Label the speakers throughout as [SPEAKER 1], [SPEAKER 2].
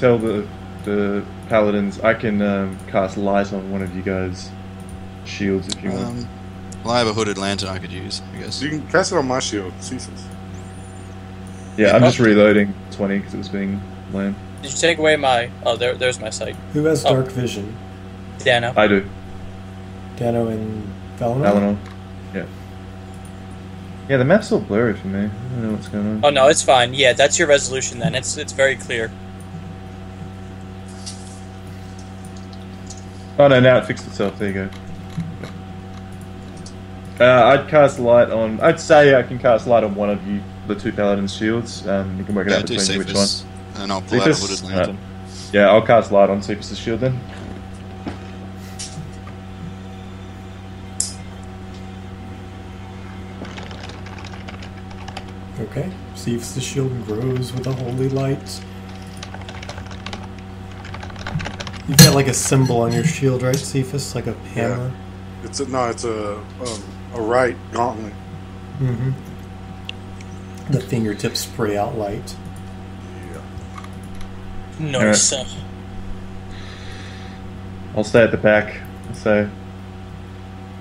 [SPEAKER 1] tell the paladins I can cast light on one of you guys' shields if you want.
[SPEAKER 2] Well, I have a hooded lantern I could use, I guess.
[SPEAKER 3] You can cast it on my shield, Cephas.
[SPEAKER 1] Yeah, I'm just reloading 20 because it was being lame.
[SPEAKER 4] Did you take away my... Oh, there's my sight.
[SPEAKER 5] Who has dark vision?
[SPEAKER 4] Dano.
[SPEAKER 1] I do.
[SPEAKER 5] Dano and Phandalin?
[SPEAKER 1] Phandalin. Yeah. Yeah, the map's all blurry for me. I don't know what's going on.
[SPEAKER 4] Oh, no, it's fine. Yeah, that's your resolution then. It's very clear.
[SPEAKER 1] Oh no, now it fixed itself. There you go. I'd cast light on... I'd say I can cast light on one of you, the two paladins' shields. You can work it out between which one.
[SPEAKER 2] And I'll pull out a hooded lantern.
[SPEAKER 1] Yeah, I'll cast light on Cephas' shield then.
[SPEAKER 5] Okay. Cephas' shield grows with a holy light. You've got like a symbol on your shield, right, Cephas? Like a hammer?
[SPEAKER 3] Yeah. It's a right gauntlet.
[SPEAKER 5] Mm-hmm. The fingertips spray out light.
[SPEAKER 3] Yeah.
[SPEAKER 4] Nice.
[SPEAKER 1] I'll stay at the back. So,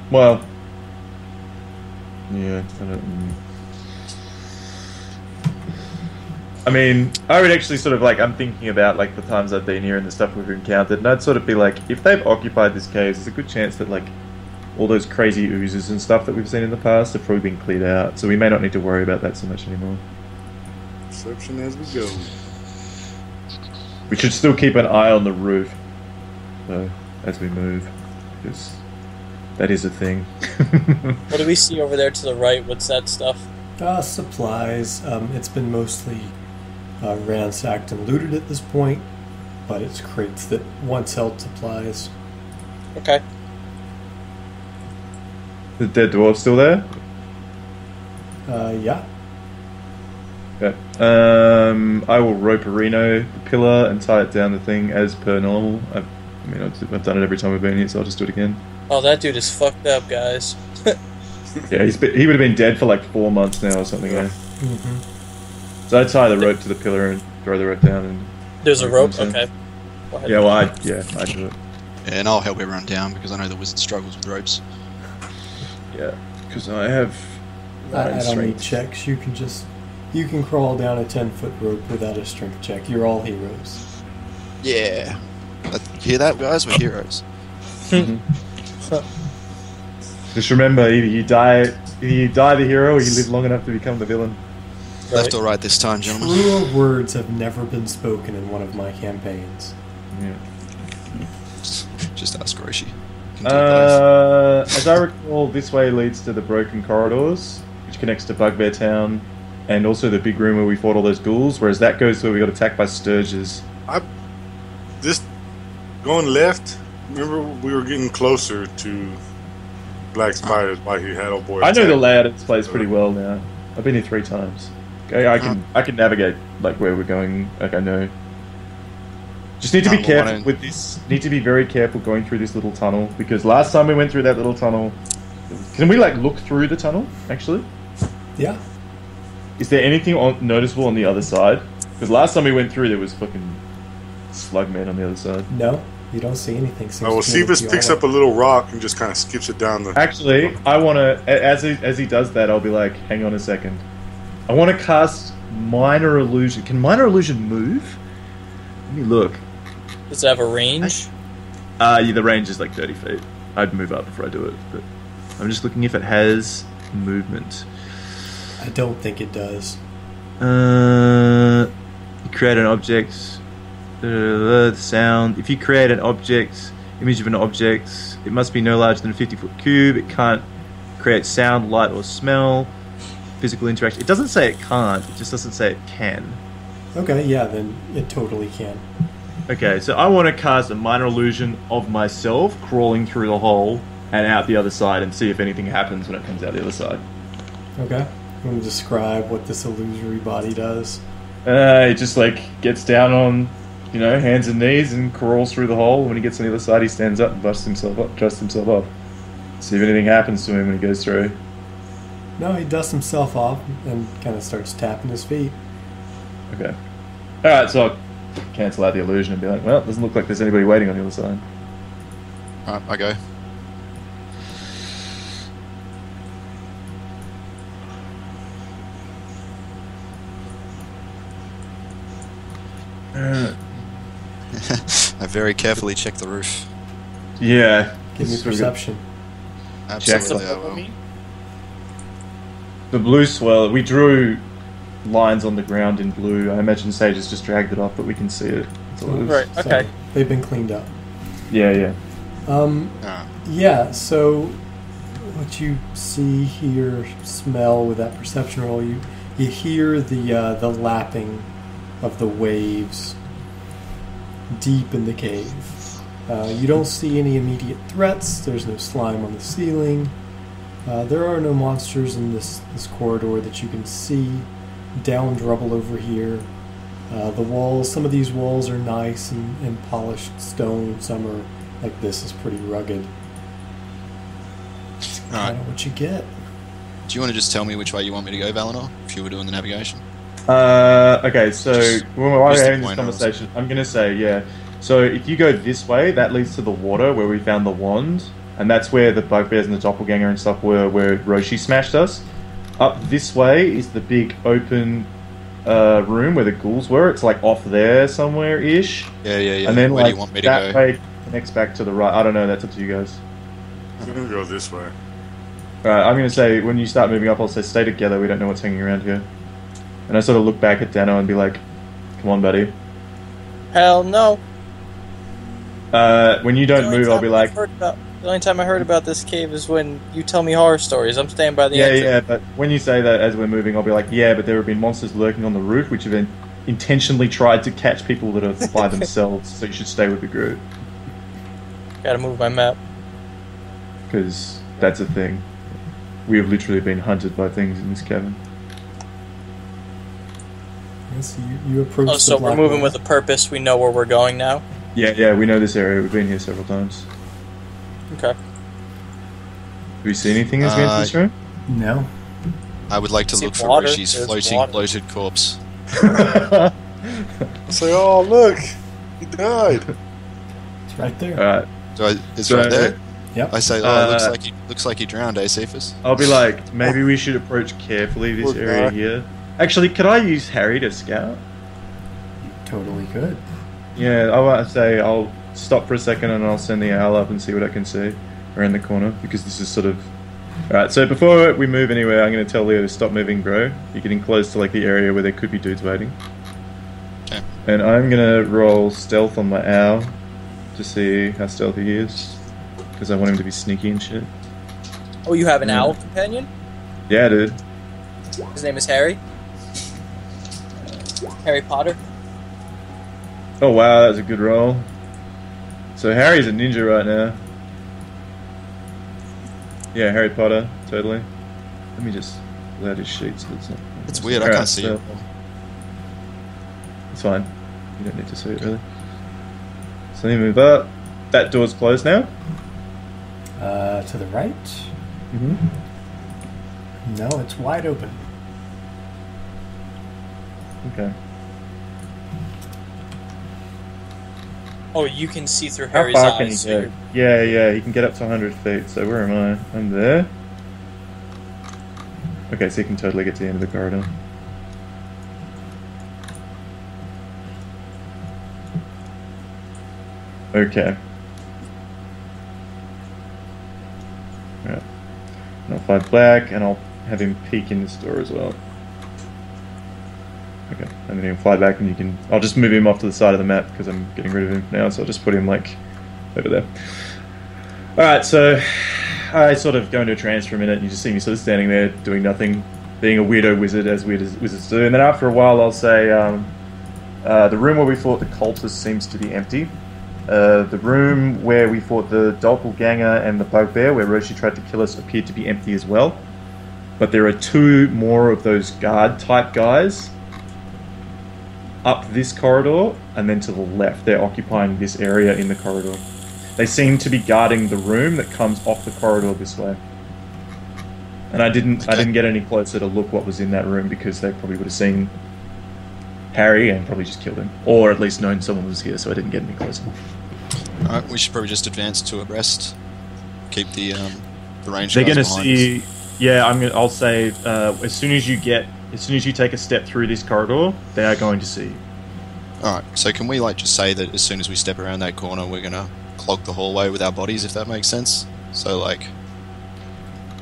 [SPEAKER 1] well, yeah. I mean, I would actually sort of like, I'm thinking about like the times I've been here and the stuff we've encountered, and I'd sort of be like, if they've occupied this cave, there's a good chance that like all those crazy oozes and stuff that we've seen in the past have probably been cleared out, so we may not need to worry about that so much anymore.
[SPEAKER 3] Perception as we go.
[SPEAKER 1] We should still keep an eye on the roof, though, as we move, because that is a thing.
[SPEAKER 4] What do we see over there to the right? What's that stuff?
[SPEAKER 5] Supplies. It's been mostly ransacked and looted at this point, but it's crates that once held supplies.
[SPEAKER 4] Okay.
[SPEAKER 1] The dead dwarf still there?
[SPEAKER 5] Yeah.
[SPEAKER 1] Okay. I will rope Reno the pillar and tie it down the thing as per normal. I've done it every time we've been here, so I'll just do it again.
[SPEAKER 4] Oh, that dude is fucked up, guys.
[SPEAKER 1] Yeah, he would have been dead for like 4 months now or something. Yeah.
[SPEAKER 5] Mm-hmm.
[SPEAKER 1] So I tie the rope to the pillar and throw the rope down. And
[SPEAKER 4] there's a rope. Okay. Go ahead.
[SPEAKER 1] Yeah, well, I do it.
[SPEAKER 2] Yeah, and I'll help everyone down because I know the wizard struggles with ropes.
[SPEAKER 1] Yeah, because I have.
[SPEAKER 5] I don't need checks. You can crawl down a 10-foot rope without a strength check. You're all heroes.
[SPEAKER 2] Yeah. Hear that, guys? We're heroes.
[SPEAKER 1] Just remember, either you die the hero, or you live long enough to become the villain.
[SPEAKER 4] Right.
[SPEAKER 2] Left or right this time, gentlemen.
[SPEAKER 5] Truer words have never been spoken in one of my campaigns.
[SPEAKER 1] Yeah.
[SPEAKER 2] Just ask Roshi.
[SPEAKER 1] As I recall, this way leads to the broken corridors, which connects to Bugbear Town, and also the big room where we fought all those ghouls, whereas that goes to where we got attacked by Sturges.
[SPEAKER 3] Going left, remember we were getting closer to Black Spiders while he had old boy.
[SPEAKER 1] I know the layout of this place pretty well now. I've been here 3 times. Okay, I can navigate like where we're going. Like I know. Just need to be careful with this. Need to be very careful going through this little tunnel because last time we went through that little tunnel, can we like look through the tunnel actually?
[SPEAKER 5] Yeah.
[SPEAKER 1] Is there anything noticeable on the other side? Because last time we went through, there was fucking slugmen on the other side.
[SPEAKER 5] No, you don't see anything.
[SPEAKER 3] Oh, well, Cephas picks up a little rock and just kind of skips it down the...
[SPEAKER 1] Actually, I want to... As he does that, I'll be like, hang on a second. I want to cast Minor Illusion. Can Minor Illusion move? Let me look.
[SPEAKER 4] Does it have a range?
[SPEAKER 1] Yeah, the range is like 30 feet. I'd move up before I do it, but I'm just looking if it has movement.
[SPEAKER 5] I don't think it does.
[SPEAKER 1] You create an object... the sound. If you create an object, image of an object, it must be no larger than a 50-foot cube. It can't create sound, light, or smell. Physical interaction. It doesn't say it can't. It just doesn't say it can.
[SPEAKER 5] Okay, yeah, then it totally can.
[SPEAKER 1] Okay, so I want to cast a minor illusion of myself crawling through the hole and out the other side and see if anything happens when it comes out the other side.
[SPEAKER 5] Okay. You want to describe what this illusory body does?
[SPEAKER 1] It just like gets down on, hands and knees and crawls through the hole. When he gets on the other side, he stands up and dusts himself up. See if anything happens to him when he goes through.
[SPEAKER 5] No, he dusts himself off and kind of starts tapping his feet.
[SPEAKER 1] Okay. Alright, so cancel out the illusion and be like, well, it doesn't look like there's anybody waiting on the other side.
[SPEAKER 2] Alright, I go. I very carefully check the roof.
[SPEAKER 1] Yeah.
[SPEAKER 5] Give me perception.
[SPEAKER 2] Absolutely, I will.
[SPEAKER 1] The blue swell, we drew lines on the ground in blue. I imagine Sage has just dragged it off, but we can see it.
[SPEAKER 4] Right, okay.
[SPEAKER 5] So they've been cleaned up.
[SPEAKER 1] Yeah.
[SPEAKER 5] Yeah, so what you see, hear, smell with that perception roll, you hear the lapping of the waves deep in the cave. You don't see any immediate threats. There's no slime on the ceiling. There are no monsters in this corridor that you can see. Downed rubble over here. The walls, some of these walls are nice and polished stone. Some are like this is pretty rugged. That's kind of what you get.
[SPEAKER 2] Do you want to just tell me which way you want me to go, Valinor, if you were doing the navigation?
[SPEAKER 1] Okay, so while we're having this conversation, I'm going to say, yeah. So if you go this way, that leads to the water where we found the wand, and that's where the bugbears and the doppelganger and stuff were, where Roshi smashed us. Up this way is the big open room where the ghouls were. It's like off there somewhere-ish.
[SPEAKER 2] Yeah.
[SPEAKER 1] And then
[SPEAKER 2] where
[SPEAKER 1] like
[SPEAKER 2] do you want me to
[SPEAKER 1] that
[SPEAKER 2] go?
[SPEAKER 1] way connects back to the right. I don't know, that's up to you guys.
[SPEAKER 3] I'm going to go this way.
[SPEAKER 1] Alright, I'm going to say, when you start moving up, I'll say, stay together, we don't know what's hanging around here. And I sort of look back at Dano and be like, come on, buddy.
[SPEAKER 4] Hell no.
[SPEAKER 1] When you don't move, I'll be like...
[SPEAKER 4] The only time I heard about this cave is when you tell me horror stories. I'm staying by the
[SPEAKER 1] Yeah,
[SPEAKER 4] entrance.
[SPEAKER 1] yeah, but when you say that as we're moving, I'll be like, yeah, but there have been monsters lurking on the roof, which have intentionally tried to catch people that are by themselves, so you should stay with the group.
[SPEAKER 4] Gotta move my map.
[SPEAKER 1] Because that's a thing. We have literally been hunted by things in this cabin.
[SPEAKER 5] Yes, you approach the
[SPEAKER 4] so we're
[SPEAKER 5] black
[SPEAKER 4] moving
[SPEAKER 5] wall.
[SPEAKER 4] with a purpose. We know where we're going now.
[SPEAKER 1] Yeah, we know this area. We've been here several times.
[SPEAKER 4] Okay.
[SPEAKER 1] Have you seen anything as we enter this room?
[SPEAKER 5] No.
[SPEAKER 2] I would like to
[SPEAKER 4] See
[SPEAKER 2] look for
[SPEAKER 4] water.
[SPEAKER 2] Roshi's
[SPEAKER 4] There's
[SPEAKER 2] floating,
[SPEAKER 4] water.
[SPEAKER 2] bloated corpse.
[SPEAKER 3] It's like, oh, look, he died.
[SPEAKER 5] It's right there.
[SPEAKER 1] Alright.
[SPEAKER 2] So it's
[SPEAKER 1] So-
[SPEAKER 2] right there.
[SPEAKER 5] Yep.
[SPEAKER 2] I say, looks like he drowned, Cephas?
[SPEAKER 1] I'll be like, maybe we should approach carefully this
[SPEAKER 3] Poor
[SPEAKER 1] area
[SPEAKER 3] guy.
[SPEAKER 1] here. Actually, could I use Harry to scout?
[SPEAKER 5] You totally could.
[SPEAKER 1] Yeah, I want to say I'll stop for a second and I'll send the owl up and see what I can see around the corner, because this is sort of... Alright, so before we move anywhere, I'm going to tell Leo to stop moving, bro. You're getting close to like the area where there could be dudes waiting.
[SPEAKER 2] Okay.
[SPEAKER 1] And I'm going to roll stealth on my owl to see how stealthy he is, because I want him to be sneaky and shit.
[SPEAKER 4] Oh, you have an
[SPEAKER 1] Yeah.
[SPEAKER 4] owl companion?
[SPEAKER 1] Yeah, dude.
[SPEAKER 4] His name is Harry? Harry Potter?
[SPEAKER 1] Oh wow, that was a good roll. So Harry's a ninja right now. Yeah, Harry Potter, totally. Let me just pull out his sheet so it's not...
[SPEAKER 2] It's weird, I
[SPEAKER 1] Alright,
[SPEAKER 2] can't see it.
[SPEAKER 1] It's fine. You don't need to see it really. So let me move up. That door's closed now.
[SPEAKER 5] To the right?
[SPEAKER 1] Mm-hmm.
[SPEAKER 5] No, it's wide open.
[SPEAKER 1] Okay.
[SPEAKER 4] Oh, you can see through
[SPEAKER 1] How
[SPEAKER 4] Harry's
[SPEAKER 1] far can he
[SPEAKER 4] eyes.
[SPEAKER 1] get? Yeah, he can get up to 100 feet. So where am I? I'm there. Okay, so he can totally get to the end of the corridor. Okay. Alright. And I'll fight back, and I'll have him peek in this door as well. Okay, and then he'll fly back, and you can... I'll just move him off to the side of the map, because I'm getting rid of him now, so I'll just put him, like, over there. Alright, so... I sort of go into a trance for a minute, and you just see me sort of standing there, doing nothing, being a weirdo wizard, as weird as wizards do. And then after a while, I'll say, the room where we fought the cultists seems to be empty. The room where we fought the doppelganger and the bugbear, where Roshi tried to kill us, appeared to be empty as well. But there are two more of those guard-type guys up this corridor, and then to the left. They're occupying this area in the corridor. They seem to be guarding the room that comes off the corridor this way. And I didn't get any closer to look what was in that room, because they probably would have seen Harry and probably just killed him, or at least known someone was here, so I didn't get any closer.
[SPEAKER 2] All right, we should probably just advance to abreast. Keep the range.
[SPEAKER 1] They're going to see. Yeah, I'll say as soon as you take a step through this corridor, they are going to see you.
[SPEAKER 2] All right. So can we just say that as soon as we step around that corner, we're going to clog the hallway with our bodies, if that makes sense? So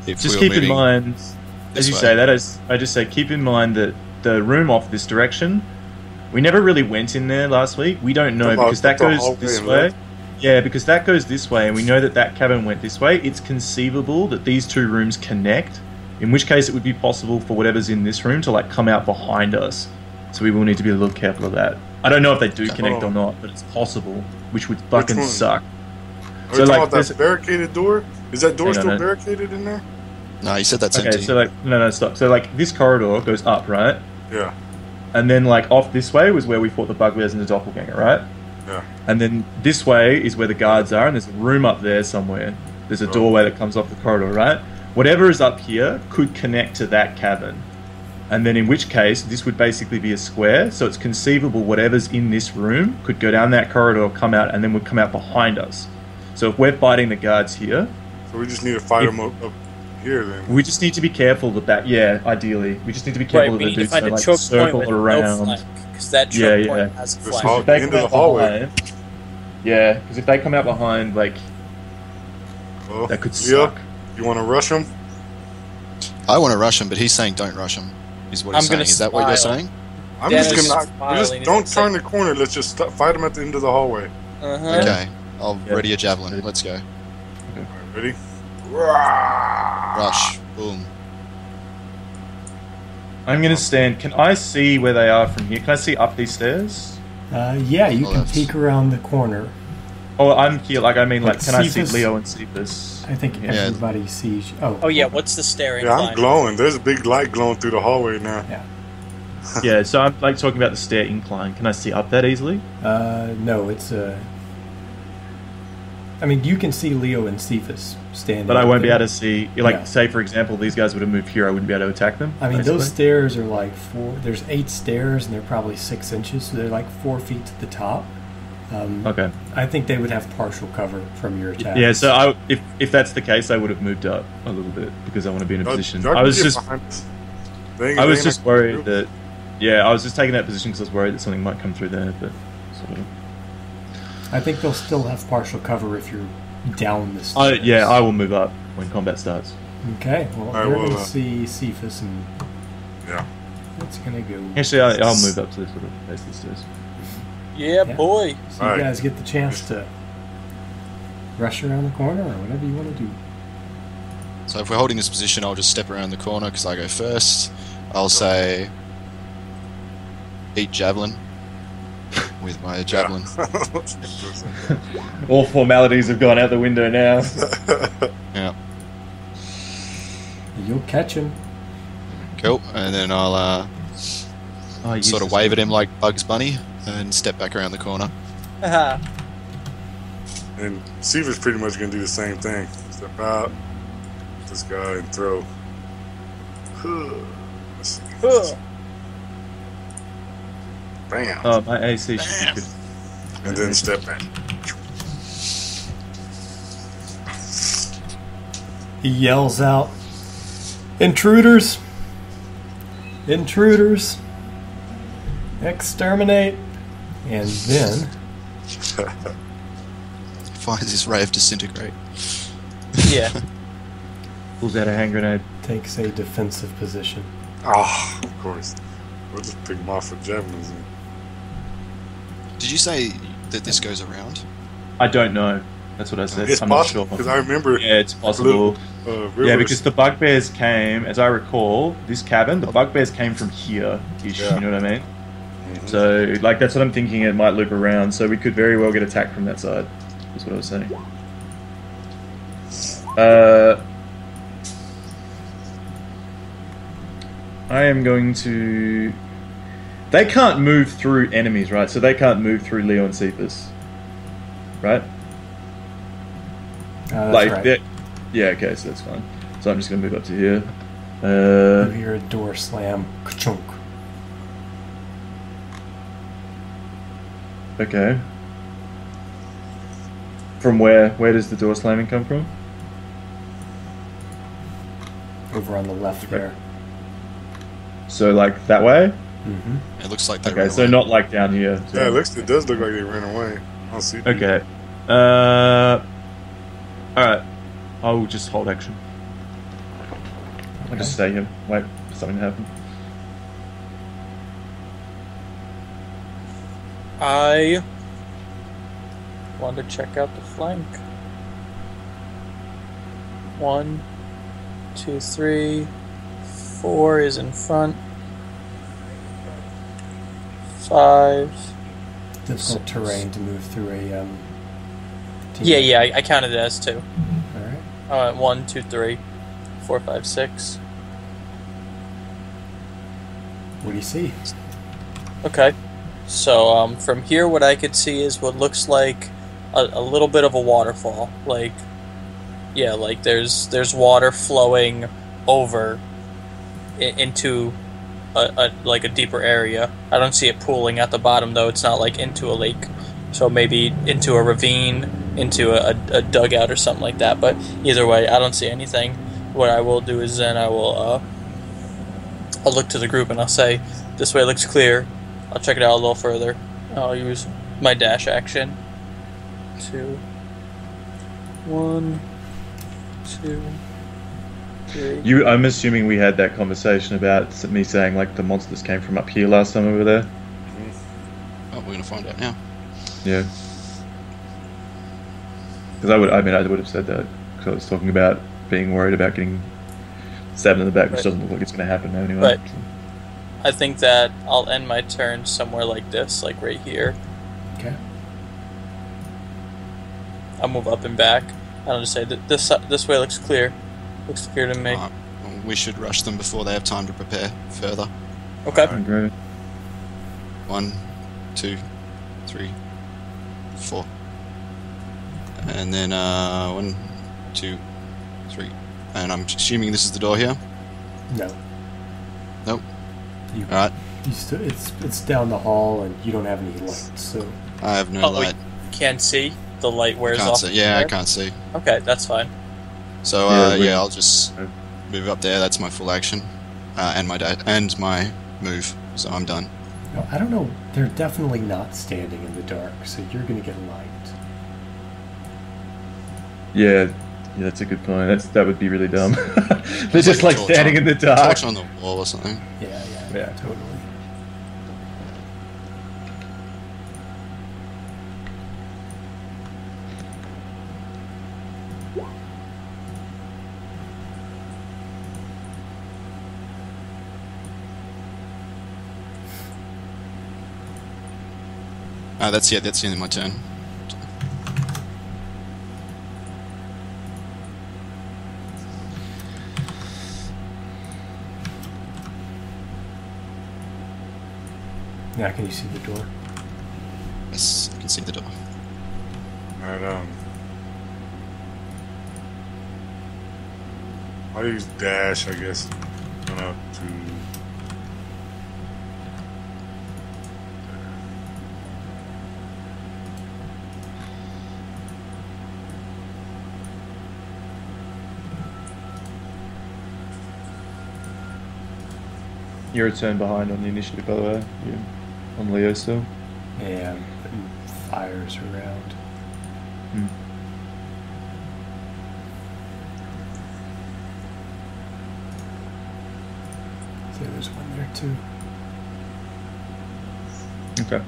[SPEAKER 2] if
[SPEAKER 1] just keep in mind, as you say that, I just say keep in mind that the room off this direction, we never really went in there last week. We don't know because that goes this way. Yeah, because that goes this way, and we know that cabin went this way. It's conceivable that these two rooms connect, in which case it would be possible for whatever's in this room to come out behind us. So we will need to be a little careful of that. I don't know if they do connect or not, but it's possible, which would fucking suck.
[SPEAKER 3] Are you talking about that barricaded door? Is that door still barricaded in there?
[SPEAKER 2] No, you said that's empty.
[SPEAKER 1] Okay, so no, stop. So this corridor goes up, right?
[SPEAKER 3] Yeah.
[SPEAKER 1] And then off this way was where we fought the bugbears and the doppelganger, right?
[SPEAKER 3] Yeah.
[SPEAKER 1] And then this way is where the guards are, and there's a room up there somewhere. There's a doorway that comes off the corridor, right? Whatever is up here could connect to that cabin. And then in which case, this would basically be a square, so it's conceivable whatever's in this room could go down that corridor, come out, and then would come out behind us. So if we're fighting the guards here...
[SPEAKER 3] So we just need to fight them up here, then?
[SPEAKER 1] We just need to be careful that ideally. We just need to be careful that they do circle around. Because
[SPEAKER 4] that choke point has a flank.
[SPEAKER 3] If they come out behind,
[SPEAKER 1] because if they come out behind, that could suck.
[SPEAKER 3] You want to rush them?
[SPEAKER 2] I want to rush him, but he's saying don't rush him. Is what he's saying. Is that what you're saying?
[SPEAKER 3] I'm just gonna don't turn the corner. Let's just fight them at the end of the hallway.
[SPEAKER 2] Okay, I'll ready a javelin. Let's go.
[SPEAKER 3] Okay. Ready?
[SPEAKER 2] Rush. Boom.
[SPEAKER 1] I'm gonna stand. Can I see where they are from here? Can I see up these stairs?
[SPEAKER 5] Yeah, you can peek around the corner.
[SPEAKER 1] Oh, I'm here. Can I see Leo and Cephas?
[SPEAKER 5] I think everybody sees.
[SPEAKER 4] Oh yeah. What's the staring?
[SPEAKER 3] Yeah, I'm glowing. There's a big light glowing through the hallway now.
[SPEAKER 5] Yeah.
[SPEAKER 1] Yeah. So I'm talking about the stair incline. Can I see up that easily?
[SPEAKER 5] No, it's I mean, you can see Leo and Cephas standing.
[SPEAKER 1] But I won't be able to see. Say for example, these guys would have moved here. I wouldn't be able to attack them.
[SPEAKER 5] I mean, those stairs are there's 8 stairs, and they're probably 6 inches, so they're 4 feet to the top.
[SPEAKER 1] Okay.
[SPEAKER 5] I think they would have partial cover from your attack.
[SPEAKER 1] Yeah, so if that's the case, I would have moved up a little bit because I want to be in a position. I was just worried that. Yeah, I was just taking that position because I was worried that something might come through there, but.
[SPEAKER 5] I think they'll still have partial cover if you're down the stairs.
[SPEAKER 1] Yeah, I will move up when combat starts.
[SPEAKER 5] Okay, well, you're going to see Cephas and...
[SPEAKER 3] Yeah.
[SPEAKER 5] It's going to go...
[SPEAKER 1] Actually, I'll move up to this little base of the stairs.
[SPEAKER 4] Yeah, boy.
[SPEAKER 5] So you guys get the chance to rush around the corner or whatever you want to do.
[SPEAKER 2] So if we're holding this position, I'll just step around the corner because I go first. I'll say... Eat javelin. With my javelin.
[SPEAKER 1] All formalities have gone out the window now.
[SPEAKER 2] Yeah.
[SPEAKER 5] You'll catch him.
[SPEAKER 2] Cool. And then I'll sort of wave at him like Bugs Bunny and step back around the corner.
[SPEAKER 3] And Seaver's pretty much going to do the same thing. Step out, this guy, and throw. Let's see. Bam.
[SPEAKER 1] Oh, my AC should be good.
[SPEAKER 3] And then step back.
[SPEAKER 5] He yells out, "Intruders! Intruders! Exterminate!" And then...
[SPEAKER 2] finds his ray of disintegrate.
[SPEAKER 4] Yeah.
[SPEAKER 1] Pulls out a hand grenade.
[SPEAKER 5] Takes a defensive position.
[SPEAKER 3] Oh, of course. We'll just pick him off with javelins then.
[SPEAKER 2] Did you say that this goes around?
[SPEAKER 1] I don't know. That's what I said.
[SPEAKER 3] It's
[SPEAKER 1] I'm
[SPEAKER 3] possible,
[SPEAKER 1] not sure.
[SPEAKER 3] because I remember...
[SPEAKER 1] Yeah, it's possible. Yeah, because the bugbears came, as I recall, this cabin, the bugbears came from here-ish, you know what I mean? Mm-hmm. So, that's what I'm thinking, it might loop around, so we could very well get attacked from that side, is what I was saying. I am going to... They can't move through enemies, right? So they can't move through Leo and Cephas. Right?
[SPEAKER 5] That's right.
[SPEAKER 1] Yeah, okay, so that's fine. So I'm just going to move up to here.
[SPEAKER 5] You hear a door slam. Ka-chunk.
[SPEAKER 1] Okay. From where? Where does the door slamming come from?
[SPEAKER 5] Over on the left there.
[SPEAKER 1] So, like, that way?
[SPEAKER 5] Mm-hmm.
[SPEAKER 2] It looks like they
[SPEAKER 1] Okay, so not like down here.
[SPEAKER 3] Yeah, it does look like they ran away. I don't see it.
[SPEAKER 1] Okay. Alright. I will just hold action. I'll just stay here. Wait for something to happen.
[SPEAKER 4] I want to check out the flank. 1, 2, 3, 4 is in front. 5.
[SPEAKER 5] Difficult terrain to move through a.
[SPEAKER 4] Yeah, I counted it as 2.
[SPEAKER 5] All right.
[SPEAKER 4] 1, 2, 3, 4, 5, 6.
[SPEAKER 5] What do you see?
[SPEAKER 4] Okay. So from here, what I could see is what looks like a little bit of a waterfall. Like there's water flowing over into a deeper area. I don't see it pooling at the bottom though. It's not like into a lake. So maybe into a ravine, into a dugout or something like that. But either way, I don't see anything. What I will do is then I'll look to the group and I'll say, this way looks clear. I'll check it out a little further. I'll use my dash action. 2, 1, 2, 3.
[SPEAKER 1] I'm assuming we had that conversation about me saying like the monsters came from up here last time we were there.
[SPEAKER 2] Oh, we're gonna find out now.
[SPEAKER 1] Yeah. Because I would have said that because I was talking about being worried about getting stabbed in the back, which doesn't look like it's going to happen now anyway.
[SPEAKER 4] Right. I think that I'll end my turn somewhere like this, like right here.
[SPEAKER 5] Okay.
[SPEAKER 4] I'll move up and back. I'll just say that this way looks clear. Looks clear to me.
[SPEAKER 2] We should rush them before they have time to prepare further.
[SPEAKER 4] Okay.
[SPEAKER 1] Great.
[SPEAKER 2] 1, 2, 3, 4. And then 1, 2, 3. And I'm assuming this is the door here?
[SPEAKER 5] No.
[SPEAKER 2] Nope.
[SPEAKER 5] Alright. It's down the hall and you don't have any light, so...
[SPEAKER 2] I have no light.
[SPEAKER 4] Can't see? The light wears off?
[SPEAKER 2] I can't see.
[SPEAKER 4] Okay, that's fine.
[SPEAKER 2] So, I'll just move up there. That's my full action. And my move. So I'm done.
[SPEAKER 5] No, I don't know. They're definitely not standing in the dark, so you're going to get light.
[SPEAKER 1] Yeah, that's a good point. That would be really dumb. They're just like standing in the dark.
[SPEAKER 2] Torch on the wall or something.
[SPEAKER 5] Yeah, totally.
[SPEAKER 2] That's the end of my turn.
[SPEAKER 5] Now can you see the door?
[SPEAKER 2] Yes, I can see the door.
[SPEAKER 3] Alright, I'll use dash, I guess. Going up to...
[SPEAKER 1] You're a turn behind on the initiative, by the way. You're on Leo still.
[SPEAKER 5] Yeah, I'm putting fires around. So there's one there too.
[SPEAKER 1] Okay.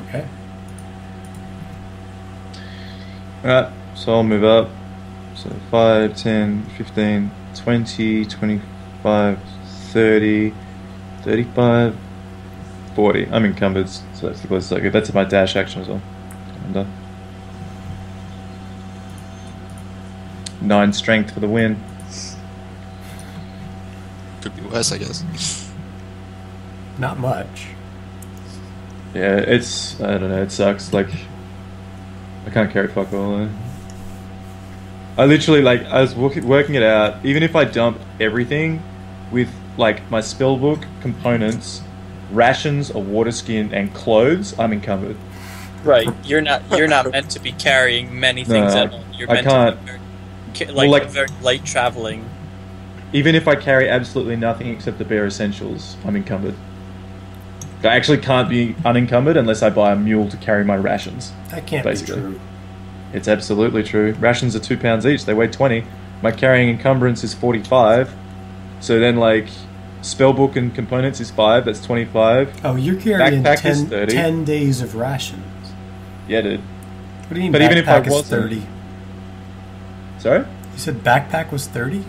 [SPEAKER 5] Okay.
[SPEAKER 1] Alright, so I'll move up. So 5, 10, 15, 20, 25, 30, 35, 40. I'm encumbered, so that's the closest I get. That's my dash action as well. I'm done. 9 strength for the win.
[SPEAKER 2] Could be worse, I guess.
[SPEAKER 5] Not much.
[SPEAKER 1] Yeah, it's... I don't know, it sucks. Like, I can't carry fuck all. I literally, like, I was working it out. Even if I dump everything with, like, my spellbook, components, rations, a water skin, and clothes, I'm encumbered.
[SPEAKER 4] Right, you're not meant to be carrying many things at all. You're meant to be very light traveling.
[SPEAKER 1] Even if I carry absolutely nothing except the bare essentials, I'm encumbered. I actually can't be unencumbered unless I buy a mule to carry my rations.
[SPEAKER 5] That can't be true.
[SPEAKER 1] It's absolutely true. Rations are £2 each. They weigh 20. My carrying encumbrance is 45. So then, like, spellbook and components is 5. That's 25.
[SPEAKER 5] Oh, you're carrying
[SPEAKER 1] backpack is 30.
[SPEAKER 5] 10 days of rations.
[SPEAKER 1] Yeah, dude.
[SPEAKER 5] What do you mean?
[SPEAKER 1] But even if I
[SPEAKER 5] was 30.
[SPEAKER 1] Sorry?
[SPEAKER 5] You said backpack was 30.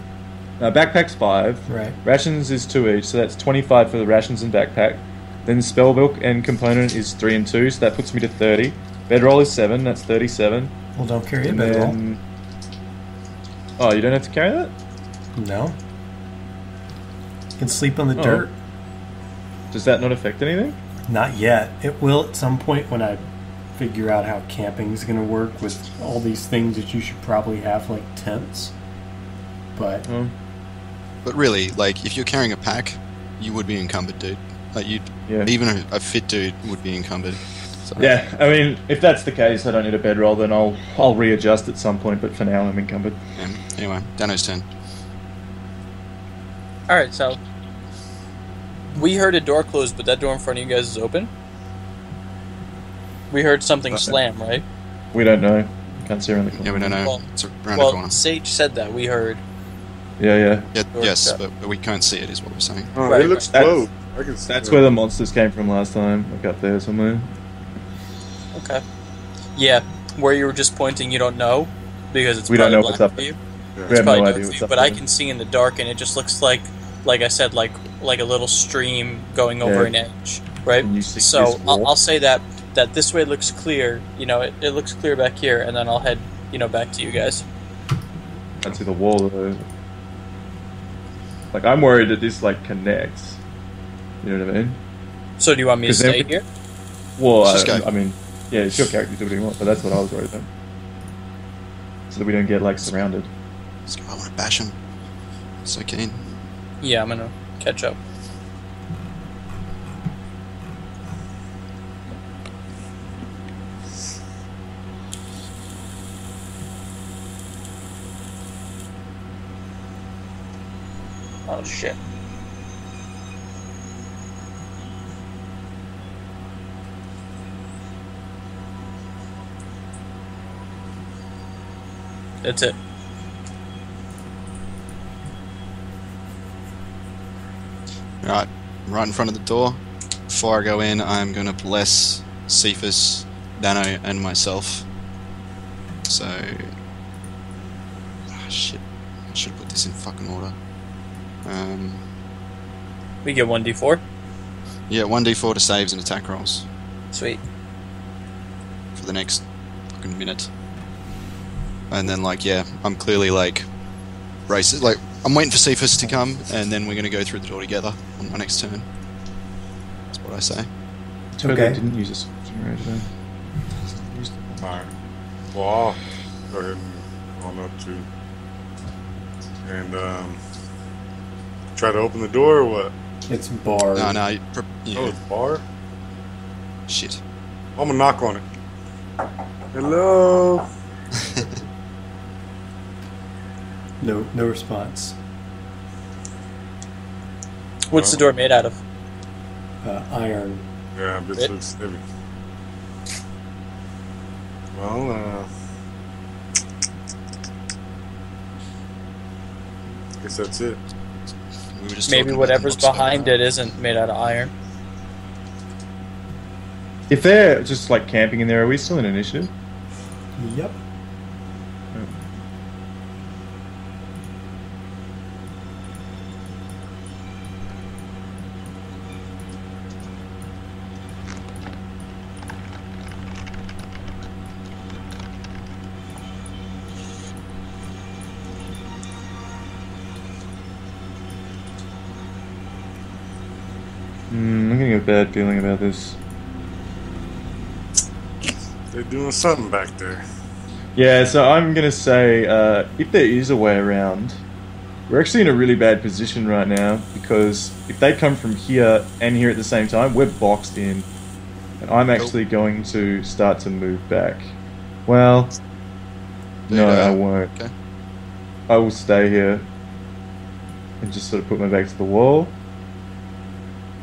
[SPEAKER 1] Backpack's 5.
[SPEAKER 5] Right.
[SPEAKER 1] Rations is 2 each. So that's 25 for the rations and backpack. Then spellbook and component is 3 and 2. So that puts me to 30. Bedroll is 7. That's 37.
[SPEAKER 5] Well, don't carry a bedroll.
[SPEAKER 1] Oh, you don't have to carry that?
[SPEAKER 5] No. You can sleep on the dirt.
[SPEAKER 1] Does that not affect anything?
[SPEAKER 5] Not yet. It will at some point when I figure out how camping is going to work with all these things that you should probably have, like tents. But
[SPEAKER 2] really, like, if you're carrying a pack, you would be encumbered, dude. Like, even a fit dude would be encumbered. So.
[SPEAKER 1] Yeah, I mean, if that's the case, I don't need a bedroll, then I'll readjust at some point, but for now I'm encumbered.
[SPEAKER 2] Yeah. Anyway, Dano's turn.
[SPEAKER 4] Alright, so we heard a door close, but that door in front of you guys is open? We heard something slam, right?
[SPEAKER 1] We don't know. Can't see around the corner.
[SPEAKER 2] Yeah, we don't know. It's around the corner.
[SPEAKER 4] Sage said that. We heard.
[SPEAKER 1] Yeah.
[SPEAKER 2] Yes, but we can't see it, is what we're saying.
[SPEAKER 3] Oh, right, it looks closed.
[SPEAKER 1] That's where the monsters came from last time. Like up there somewhere.
[SPEAKER 4] Okay. Yeah, where you were just pointing, you don't know because it's
[SPEAKER 1] we don't know what's up
[SPEAKER 4] for you.
[SPEAKER 1] Yeah. We have no idea what's up.
[SPEAKER 4] But I can see in the dark, and it just looks like I said, like a little stream going over an edge, right? So I'll say that this way looks clear. You know, it looks clear back here, and then I'll head back to you guys.
[SPEAKER 1] Can't see the wall though. Like, I'm worried that this like connects. You know what I mean?
[SPEAKER 4] So do you want me to stay here?
[SPEAKER 1] Well, I mean, yeah, it's your character, do what you want, but that's what I was worried about. So that we don't get, like, surrounded.
[SPEAKER 2] I want to bash him. So keen.
[SPEAKER 4] Yeah, I'm gonna catch up. Oh, shit. That's it.
[SPEAKER 2] Right in front of the door. Before I go in, I'm going to bless Cephas, Dano, and myself. So... shit. I should have put this in fucking order.
[SPEAKER 4] We get 1d4?
[SPEAKER 2] Yeah, 1d4 to saves and attack rolls.
[SPEAKER 4] Sweet.
[SPEAKER 2] For the next fucking minute. And then, like, yeah, I'm clearly, like, racist. Like, I'm waiting for Cephas to come, and then we're going to go through the door together on my next turn. That's what I say.
[SPEAKER 1] Okay. Didn't use this right there.
[SPEAKER 3] Alright. Well, I'll go ahead and on up to... And, try to open the door, or what?
[SPEAKER 5] It's barred.
[SPEAKER 2] No. Yeah.
[SPEAKER 3] Oh, it's barred?
[SPEAKER 2] Shit.
[SPEAKER 3] I'm gonna knock on it. Hello?
[SPEAKER 5] No response.
[SPEAKER 4] What's the door made out of?
[SPEAKER 5] Iron.
[SPEAKER 3] Yeah, this looks heavy. Well, guess that's it.
[SPEAKER 2] We were just
[SPEAKER 4] maybe whatever's behind it isn't made out of iron.
[SPEAKER 1] If they're just like camping in there, are we still in initiative?
[SPEAKER 5] Yep.
[SPEAKER 1] I'm getting a bad feeling about this.
[SPEAKER 3] They're doing something back there.
[SPEAKER 1] Yeah, so I'm going to say, if there is a way around, we're actually in a really bad position right now, because if they come from here and here at the same time, we're boxed in. And I'm actually going to start to move back. Well, no, I won't. Okay. I will stay here and just sort of put my back to the wall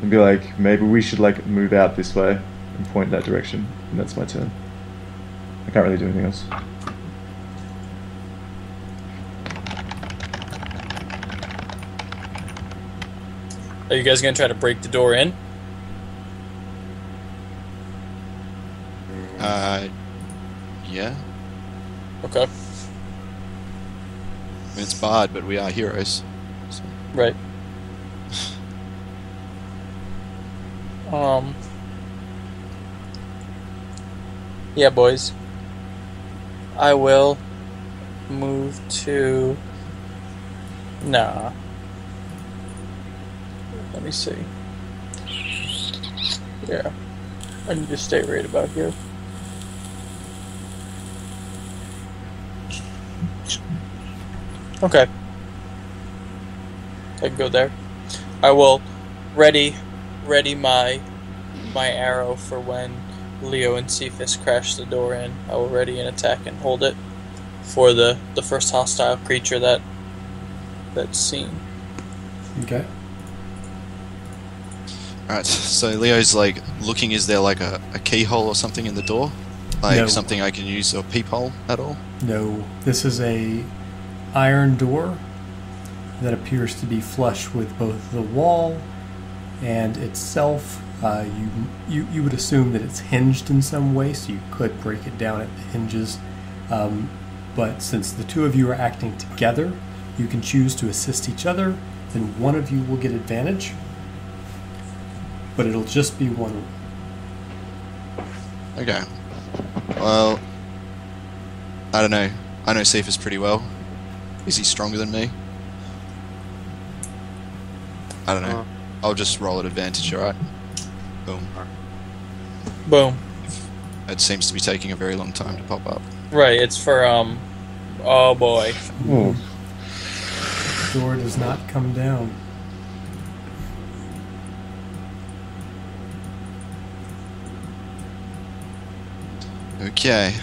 [SPEAKER 1] and be like, maybe we should like move out this way and point that direction. And that's my turn. I can't really do anything else.
[SPEAKER 4] Are you guys gonna try to break the door in?
[SPEAKER 2] Yeah.
[SPEAKER 4] Okay.
[SPEAKER 2] I mean, it's barred, but we are heroes. So.
[SPEAKER 4] Right. Yeah, boys. I will move to... Nah. Let me see. Yeah. I need to stay right about here. Okay. I can go there. I will ready my arrow for when Leo and Cephas crash the door in. I will ready an attack and hold it for the first hostile creature that's seen.
[SPEAKER 5] Okay.
[SPEAKER 2] Alright, so Leo's like looking, is there like a keyhole or something in the door? Like
[SPEAKER 5] No.
[SPEAKER 2] something I can use, or peephole at all?
[SPEAKER 5] No, this is a iron door that appears to be flush with both the wall and itself. You would assume that it's hinged in some way, so you could break it down at the hinges. But since the two of you are acting together, you can choose to assist each other, then one of you will get advantage. But it'll just be one.
[SPEAKER 2] Okay. Well, I don't know. I know Cephas pretty well. Is he stronger than me? I don't know. I'll just roll at advantage, alright? Boom.
[SPEAKER 4] Boom.
[SPEAKER 2] It seems to be taking a very long time to pop up.
[SPEAKER 4] Right, it's for, oh boy.
[SPEAKER 1] Ooh.
[SPEAKER 5] The door does not come down.
[SPEAKER 2] Okay.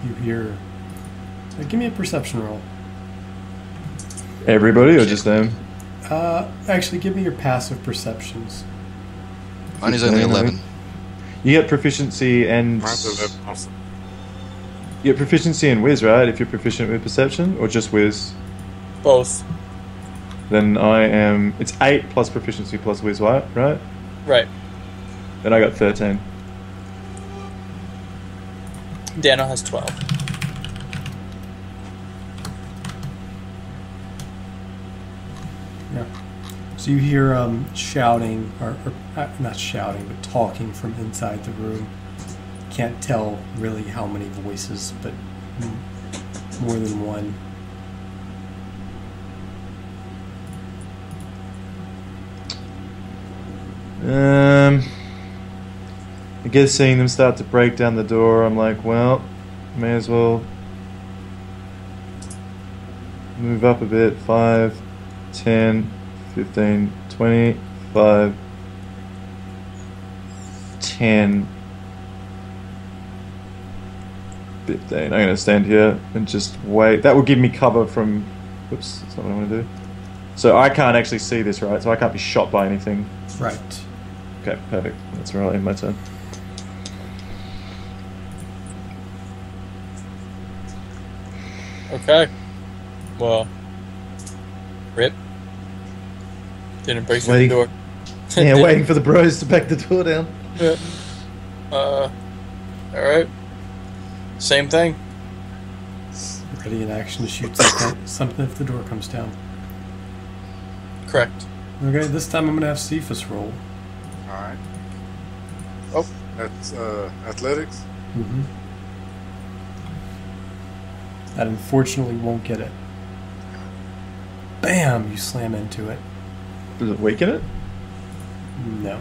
[SPEAKER 5] You hear... give me a perception roll.
[SPEAKER 1] Everybody or just them?
[SPEAKER 5] Actually, give me your passive perceptions.
[SPEAKER 2] Mine is only 11.
[SPEAKER 1] You get proficiency and...
[SPEAKER 3] Mine's 11 also.
[SPEAKER 1] You get proficiency in Whiz, right? If you're proficient with perception, or just Whiz?
[SPEAKER 4] Both.
[SPEAKER 1] Then I am... It's 8 plus proficiency plus Whiz, right?
[SPEAKER 4] Right.
[SPEAKER 1] Then I got 13.
[SPEAKER 4] Daniel has 12.
[SPEAKER 5] Yeah. So you hear shouting, or not shouting, but talking from inside the room. Can't tell really how many voices, but more than one.
[SPEAKER 1] I guess seeing them start to break down the door, I'm like, well, may as well move up a bit. 5, 10, 15, 20, 5, 10, 15. I'm going to stand here and just wait. That will give me cover from... Whoops, that's not what I want to do. So I can't actually see this, right? So I can't be shot by anything.
[SPEAKER 5] Right.
[SPEAKER 1] Okay, perfect. That's where I'll end my turn.
[SPEAKER 4] Okay. Well, rip. Didn't break through the door.
[SPEAKER 1] Yeah, waiting for the bros to back the door down.
[SPEAKER 4] Yeah. Alright. Same thing.
[SPEAKER 5] Ready in action to shoot something if the door comes down.
[SPEAKER 4] Correct.
[SPEAKER 5] Okay, this time I'm going to have Cephas roll.
[SPEAKER 3] Alright. Oh, that's athletics?
[SPEAKER 5] Mm-hmm. That unfortunately won't get it. Bam! You slam into it.
[SPEAKER 1] Does it weaken it?
[SPEAKER 5] No.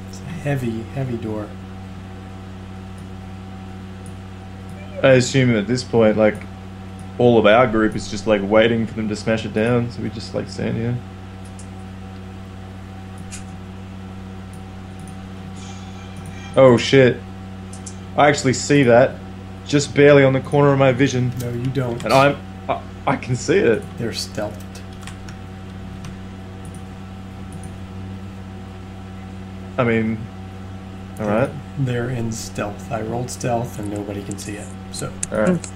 [SPEAKER 5] It's a heavy, heavy door.
[SPEAKER 1] I assume at this point, like, all of our group is just like waiting for them to smash it down, so we just like stand here. Oh shit. I actually see that. Just barely on the corner of my vision.
[SPEAKER 5] No, you don't.
[SPEAKER 1] And I can see it.
[SPEAKER 5] They're stealthed.
[SPEAKER 1] I mean, alright.
[SPEAKER 5] They're in stealth. I rolled stealth and nobody can see it. So.
[SPEAKER 1] Alright.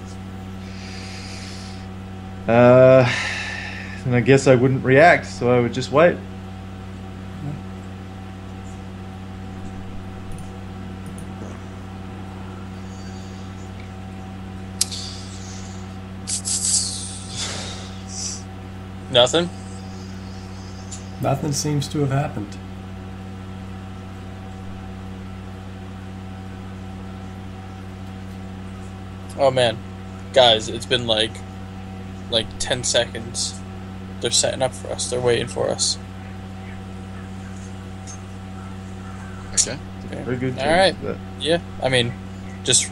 [SPEAKER 1] And I guess I wouldn't react, so I would just wait.
[SPEAKER 4] Nothing?
[SPEAKER 5] Nothing seems to have happened.
[SPEAKER 4] Oh man. Guys, it's been like 10 seconds. They're setting up for us. They're waiting for us.
[SPEAKER 2] Okay.
[SPEAKER 1] Very good.
[SPEAKER 4] Alright. Yeah, I mean, just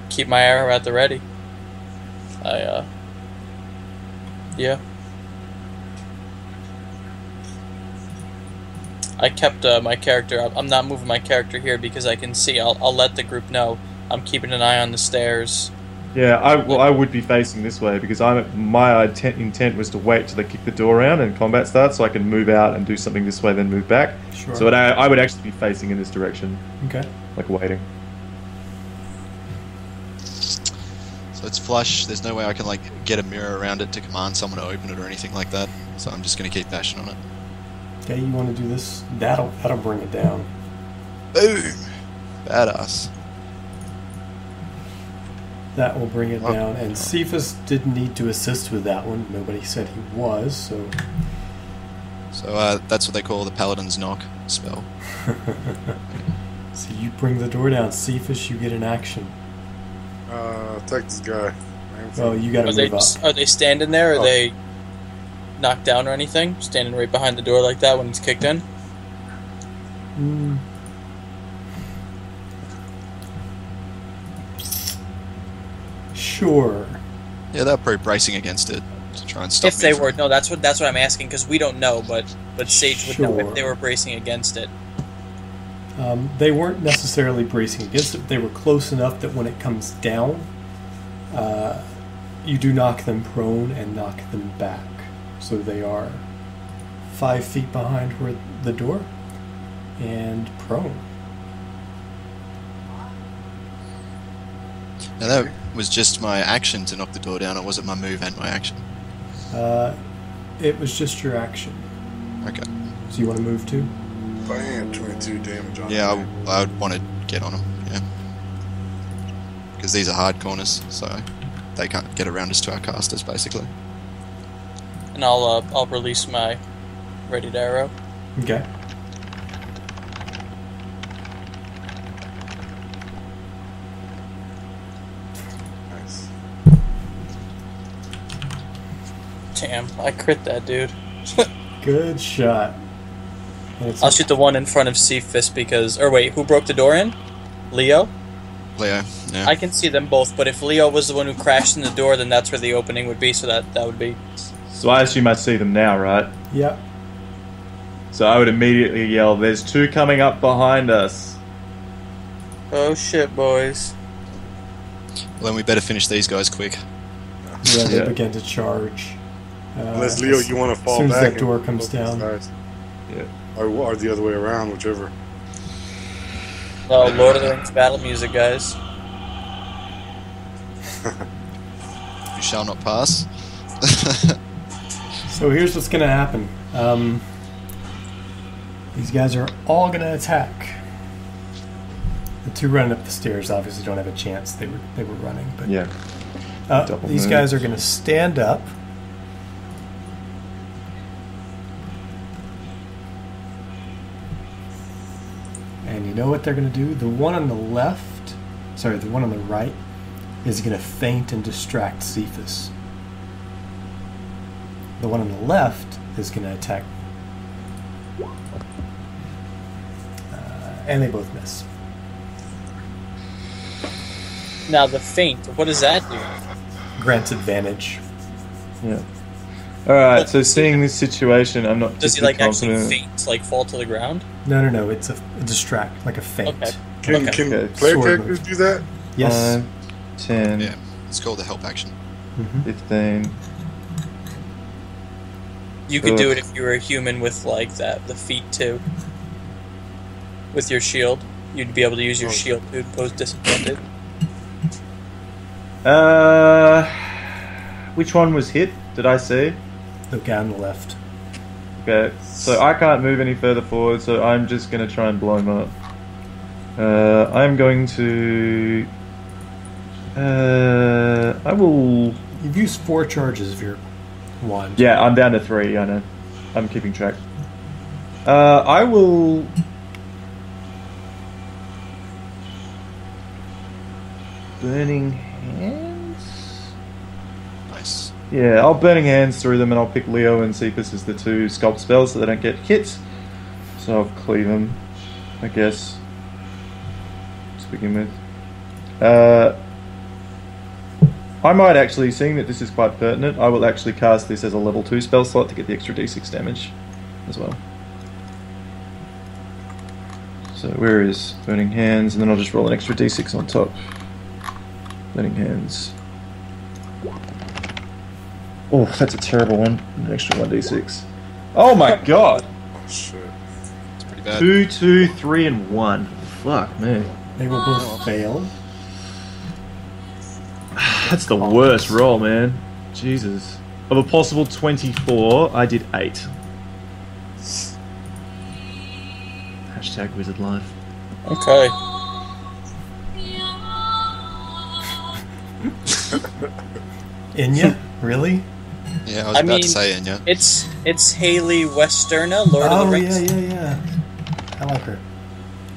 [SPEAKER 4] keep my arrow at the ready. Yeah. I kept my character. I'm not moving my character here because I can see. I'll let the group know. I'm keeping an eye on the stairs.
[SPEAKER 1] Yeah, I would be facing this way because my intent was to wait till they kick the door around and combat starts, so I can move out and do something this way, then move back.
[SPEAKER 5] Sure.
[SPEAKER 1] So I would actually be facing in this direction.
[SPEAKER 5] Okay.
[SPEAKER 1] Like waiting.
[SPEAKER 2] So it's flush. There's no way I can like get a mirror around it to command someone to open it or anything like that. So I'm just gonna keep bashing on it.
[SPEAKER 5] Okay, you want to do this? That'll bring it down.
[SPEAKER 2] Boom! Badass.
[SPEAKER 5] That will bring it down. And Cephas didn't need to assist with that one. Nobody said he was, so...
[SPEAKER 2] So that's what they call the Paladin's Knock spell.
[SPEAKER 5] So you bring the door down. Cephas, you get an action.
[SPEAKER 3] Attack this guy.
[SPEAKER 5] Well, you gotta move up.
[SPEAKER 4] Are they standing there? Or are they knocked down or anything? Standing right behind the door like that when it's kicked in?
[SPEAKER 5] Sure.
[SPEAKER 2] Yeah, they're probably bracing against it to try and stop.
[SPEAKER 4] If they were, no, that's what I'm asking because we don't know, but Sage would know if they were bracing against it.
[SPEAKER 5] They weren't necessarily bracing against it. They were close enough that when it comes down, you do knock them prone and knock them back. So they are 5 feet behind where the door and prone.
[SPEAKER 2] Now that was just my action to knock the door down, or was it my move and my action?
[SPEAKER 5] It was just your action.
[SPEAKER 2] Okay.
[SPEAKER 5] So you want to move too?
[SPEAKER 3] Bam, 22 damage on
[SPEAKER 2] Yeah, I would want to get on them, yeah. Because these are hard corners, so they can't get around us to our casters, basically.
[SPEAKER 4] And I'll release my readied arrow.
[SPEAKER 5] Okay.
[SPEAKER 3] Nice.
[SPEAKER 4] Damn, I crit that dude.
[SPEAKER 5] Good shot.
[SPEAKER 4] I'll shoot the one in front of Cephas because... Or wait, who broke the door in? Leo?
[SPEAKER 2] Leo, yeah.
[SPEAKER 4] I can see them both, but if Leo was the one who crashed in the door, then that's where the opening would be, so that would be...
[SPEAKER 1] So I assume I see them now, right?
[SPEAKER 5] Yep.
[SPEAKER 1] So I would immediately yell, "There's 2 coming up behind us."
[SPEAKER 4] Oh shit, boys.
[SPEAKER 2] Well, then we better finish these guys quick.
[SPEAKER 5] Yeah, they begin to charge.
[SPEAKER 3] Unless, Leo, you want to fall
[SPEAKER 5] back. As soon as
[SPEAKER 3] back
[SPEAKER 5] that door comes down.
[SPEAKER 1] Yeah.
[SPEAKER 3] Or the other way around, whichever.
[SPEAKER 4] Oh, Lord of the Rings battle music, guys.
[SPEAKER 2] You shall not pass.
[SPEAKER 5] So here's what's going to happen. These guys are all going to attack. The 2 running up the stairs obviously don't have a chance. They were running, but
[SPEAKER 1] yeah.
[SPEAKER 5] These guys are going to stand up. And you know what they're going to do? The one on the left, sorry, the one on the right, is going to feint and distract Cephas. The one on the left is going to attack. And they both miss.
[SPEAKER 4] Now the feint, what does that do?
[SPEAKER 5] Grants advantage.
[SPEAKER 1] Yeah. Alright, so seeing this situation, I'm not
[SPEAKER 4] does
[SPEAKER 1] just
[SPEAKER 4] he like
[SPEAKER 1] confident.
[SPEAKER 4] actually feint, like fall to the ground?
[SPEAKER 5] No. It's a distract, like a feint.
[SPEAKER 4] Okay.
[SPEAKER 3] Can player characters do that?
[SPEAKER 5] Yes.
[SPEAKER 1] 5, 10,
[SPEAKER 2] Yeah, it's called the help action.
[SPEAKER 1] 15.
[SPEAKER 4] You could do it if you were a human with like the feet too. With your shield, you'd be able to use your shield to impose disadvantage.
[SPEAKER 1] Which one was hit? Did I see?
[SPEAKER 5] The guy on the left.
[SPEAKER 1] Okay, so I can't move any further forward, so I'm just going to try and blow him up. I'm going to... I will...
[SPEAKER 5] You've used 4 charges of your wand.
[SPEAKER 1] Yeah, I'm down to 3, I know. I'm keeping track. I will... Burning Hands?
[SPEAKER 2] Nice.
[SPEAKER 1] Yeah, I'll Burning Hands through them and I'll pick Leo and Cephas as the 2 sculpt spells so they don't get hit. So I'll cleave them, I guess. To begin with. I might actually, seeing that this is quite pertinent, I will actually cast this as a level 2 spell slot to get the extra d6 damage as well. So where is Burning Hands? And then I'll just roll an extra d6 on top. Burning Hands. Oh, that's a terrible one. An extra 1d6. Oh my god!
[SPEAKER 3] Oh, shit.
[SPEAKER 2] It's pretty bad.
[SPEAKER 1] 2, 2, 3, and 1. Fuck me.
[SPEAKER 5] They will both fail.
[SPEAKER 1] That's the worst roll, man. Jesus. Of a possible 24, I did 8. Hashtag wizard life.
[SPEAKER 4] Okay.
[SPEAKER 5] Inya? Really?
[SPEAKER 2] Yeah, I was about to say Enya.
[SPEAKER 4] It's Haley Westerna, Lord of the Rings.
[SPEAKER 5] Yeah. I like her.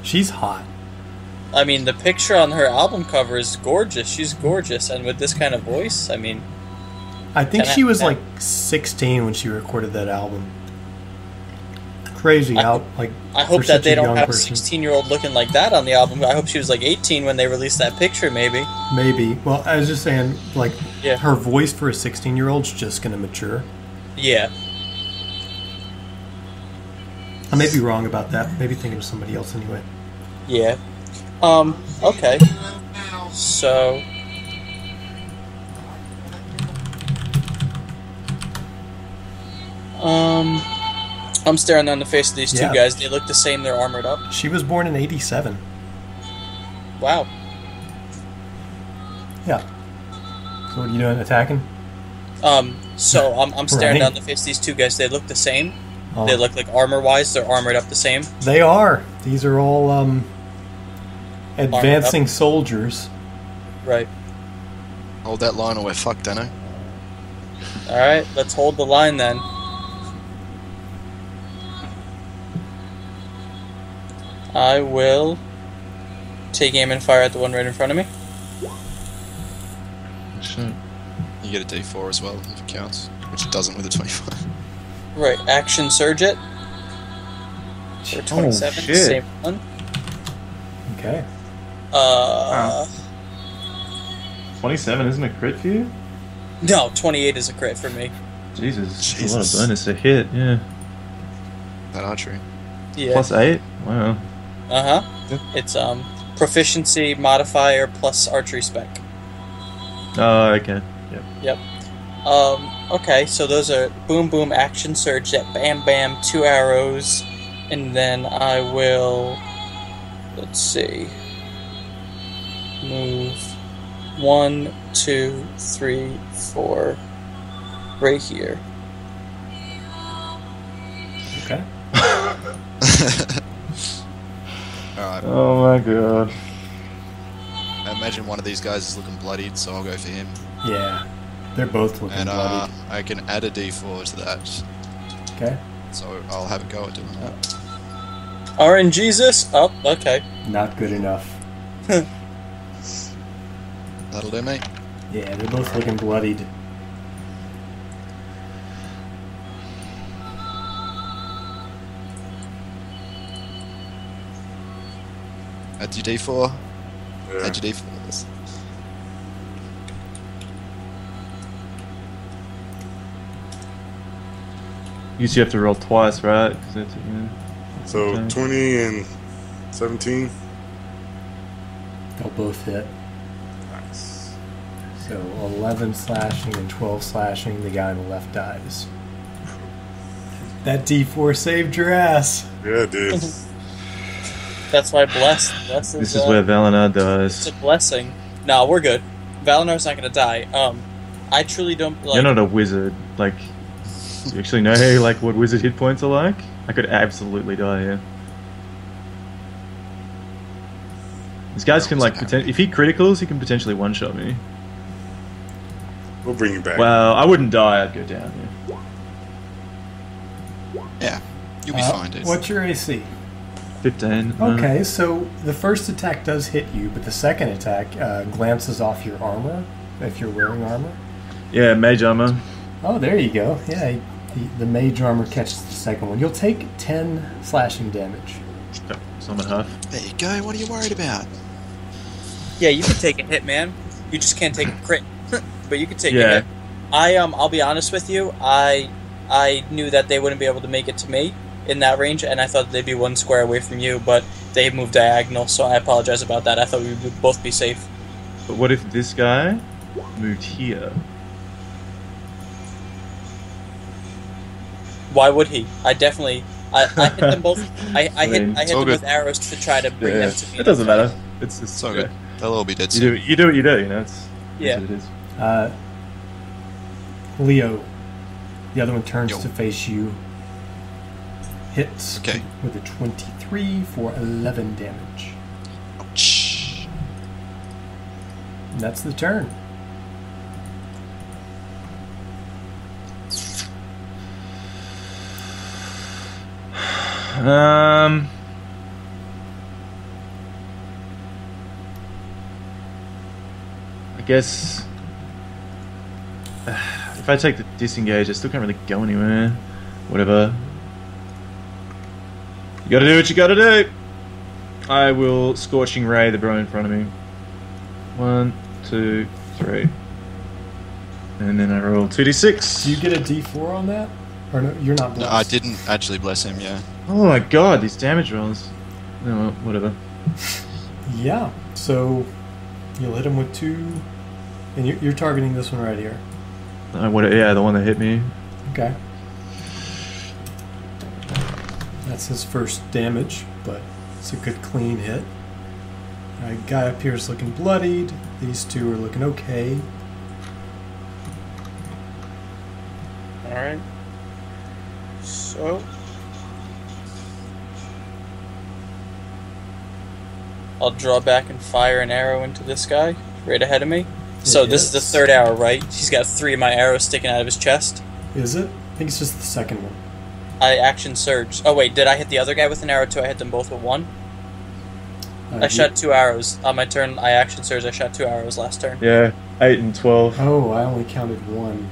[SPEAKER 5] She's hot.
[SPEAKER 4] I mean, the picture on her album cover is gorgeous. She's gorgeous, and with this kind of voice, I mean...
[SPEAKER 5] I think she was like 16 when she recorded that album. Crazy. I
[SPEAKER 4] hope that they don't have a 16-year-old looking like that on the album. I hope she was like 18 when they released that picture, maybe.
[SPEAKER 5] Maybe. Well, I was just saying, like,
[SPEAKER 4] yeah.
[SPEAKER 5] Her voice for a 16-year-old's just going to mature.
[SPEAKER 4] Yeah.
[SPEAKER 5] I may be wrong about that. Maybe thinking of somebody else anyway.
[SPEAKER 4] Yeah. Okay. So... I'm staring down the face of these 2 guys. They look the same. They're armored up.
[SPEAKER 5] She was born in 87.
[SPEAKER 4] Wow.
[SPEAKER 5] Yeah. So what are you doing? Attacking?
[SPEAKER 4] So I'm staring down the face of these 2 guys. They look the same. Oh. They look like armor-wise. They're armored up the same.
[SPEAKER 5] They are. These are all advancing soldiers.
[SPEAKER 4] Right.
[SPEAKER 2] Hold that line or we're fucked, Dano.
[SPEAKER 4] Alright, let's hold the line then. I will take aim and fire at the one right in front of me.
[SPEAKER 1] Shit.
[SPEAKER 2] You get a d4 as well, if it counts. Which it doesn't with a 25.
[SPEAKER 4] Right, action surge it. For 27, same one.
[SPEAKER 5] Okay.
[SPEAKER 1] 27 isn't a crit for you?
[SPEAKER 4] No, 28 is a crit for me.
[SPEAKER 1] Jesus. That's a lot of bonus to hit, yeah.
[SPEAKER 2] That archery.
[SPEAKER 4] Yeah.
[SPEAKER 1] Plus 8? Wow.
[SPEAKER 4] Uh-huh. It's proficiency modifier plus archery spec.
[SPEAKER 1] Oh, okay.
[SPEAKER 4] Yep. Okay, so those are boom boom action surge, that bam bam 2 arrows, and then I will, let's see, move 1, 2, 3, 4 right here.
[SPEAKER 5] Okay.
[SPEAKER 2] Alright.
[SPEAKER 1] Oh my god.
[SPEAKER 2] I imagine one of these guys is looking bloodied, so I'll go for him.
[SPEAKER 5] Yeah. They're both looking bloodied.
[SPEAKER 2] I can add a d4 to that.
[SPEAKER 5] Okay.
[SPEAKER 2] So I'll have a go at doing that.
[SPEAKER 4] RNGesus? Oh, okay.
[SPEAKER 5] Not good enough.
[SPEAKER 2] That'll do me.
[SPEAKER 5] Yeah, they're both looking bloodied.
[SPEAKER 2] Add your D4.
[SPEAKER 3] Yeah.
[SPEAKER 2] Add your D4s.
[SPEAKER 1] Usually you have to roll twice, right? 'Cause that's,
[SPEAKER 3] So
[SPEAKER 1] okay.
[SPEAKER 3] 20 and 17.
[SPEAKER 5] They'll both hit.
[SPEAKER 3] Nice.
[SPEAKER 5] So 11 slashing and 12 slashing. The guy on the left dies. That D4 saved your ass.
[SPEAKER 3] Yeah, it did.
[SPEAKER 4] That's why bless is.
[SPEAKER 1] This is where Valinar
[SPEAKER 4] It's
[SPEAKER 1] dies.
[SPEAKER 4] a blessing. No, we're good. Valinar's not gonna die. I truly don't like.
[SPEAKER 1] You're not a wizard. Like, do you actually know like what wizard hit points are like? I could absolutely die here. These guys can like if he criticals, he can potentially one-shot me.
[SPEAKER 3] We'll bring you back.
[SPEAKER 1] Well, I wouldn't die. I'd go down. Yeah.
[SPEAKER 2] Yeah, you'll be fine, dude.
[SPEAKER 5] What's your AC?
[SPEAKER 1] 15.
[SPEAKER 5] Okay, so the first attack does hit you, but the second attack glances off your armor, if you're wearing armor.
[SPEAKER 1] Yeah, mage armor.
[SPEAKER 5] Oh, there you go. Yeah, the mage armor catches the second one. You'll take 10 slashing damage.
[SPEAKER 1] So I'm at half.
[SPEAKER 2] There you go. What are you worried about?
[SPEAKER 4] Yeah, you can take a hit, man. You just can't take a crit. But you can take a
[SPEAKER 1] Yeah.
[SPEAKER 4] hit. I'll be honest with you. I knew that they wouldn't be able to make it to me in that range, and I thought they'd be one square away from you, but they moved diagonal, so I apologize about that. I thought we would both be safe.
[SPEAKER 1] But what if this guy moved here?
[SPEAKER 4] Why would he? I definitely... I hit them both. I hit
[SPEAKER 2] it's
[SPEAKER 4] them
[SPEAKER 2] all
[SPEAKER 4] with
[SPEAKER 2] good.
[SPEAKER 4] arrows to try to bring them to me.
[SPEAKER 1] It doesn't matter. It's
[SPEAKER 2] So good. They'll all be dead
[SPEAKER 1] You
[SPEAKER 2] soon.
[SPEAKER 1] do what you do. You know. It's
[SPEAKER 4] Yeah.
[SPEAKER 1] what it is.
[SPEAKER 5] Leo, the other one turns
[SPEAKER 2] Yo.
[SPEAKER 5] to face you. Hits
[SPEAKER 2] Okay.
[SPEAKER 5] with a 23 for 11 damage.
[SPEAKER 2] Ouch.
[SPEAKER 5] And that's the turn.
[SPEAKER 1] I guess if I take the disengage, I still can't really go anywhere. Whatever. You gotta do what you gotta do. I will Scorching Ray the bro in front of me. 1, 2, 3. And then I roll 2d6.
[SPEAKER 5] Do you get a D4 on that? Or no, you're not
[SPEAKER 2] No,
[SPEAKER 5] blessed.
[SPEAKER 2] I didn't actually bless him, yeah.
[SPEAKER 1] Oh my god, these damage rolls. Oh, well, whatever.
[SPEAKER 5] Yeah, so you'll hit him with 2, and you're targeting this one right here.
[SPEAKER 1] Yeah, the one that hit me.
[SPEAKER 5] Okay. That's his first damage, but it's a good clean hit. Alright, guy up here is looking bloodied. These two are looking okay.
[SPEAKER 4] Alright. So... I'll draw back and fire an arrow into this guy, right ahead of me. So this is the third arrow, right? He's got 3 of my arrows sticking out of his chest.
[SPEAKER 5] Is it? I think it's just the second one.
[SPEAKER 4] I action surge. Oh wait, did I hit the other guy with an arrow too? I hit them both with 1? I shot 2 arrows. On my turn, I action surge. I shot 2 arrows last turn.
[SPEAKER 1] Yeah, 8 and 12.
[SPEAKER 5] Oh, I only counted 1.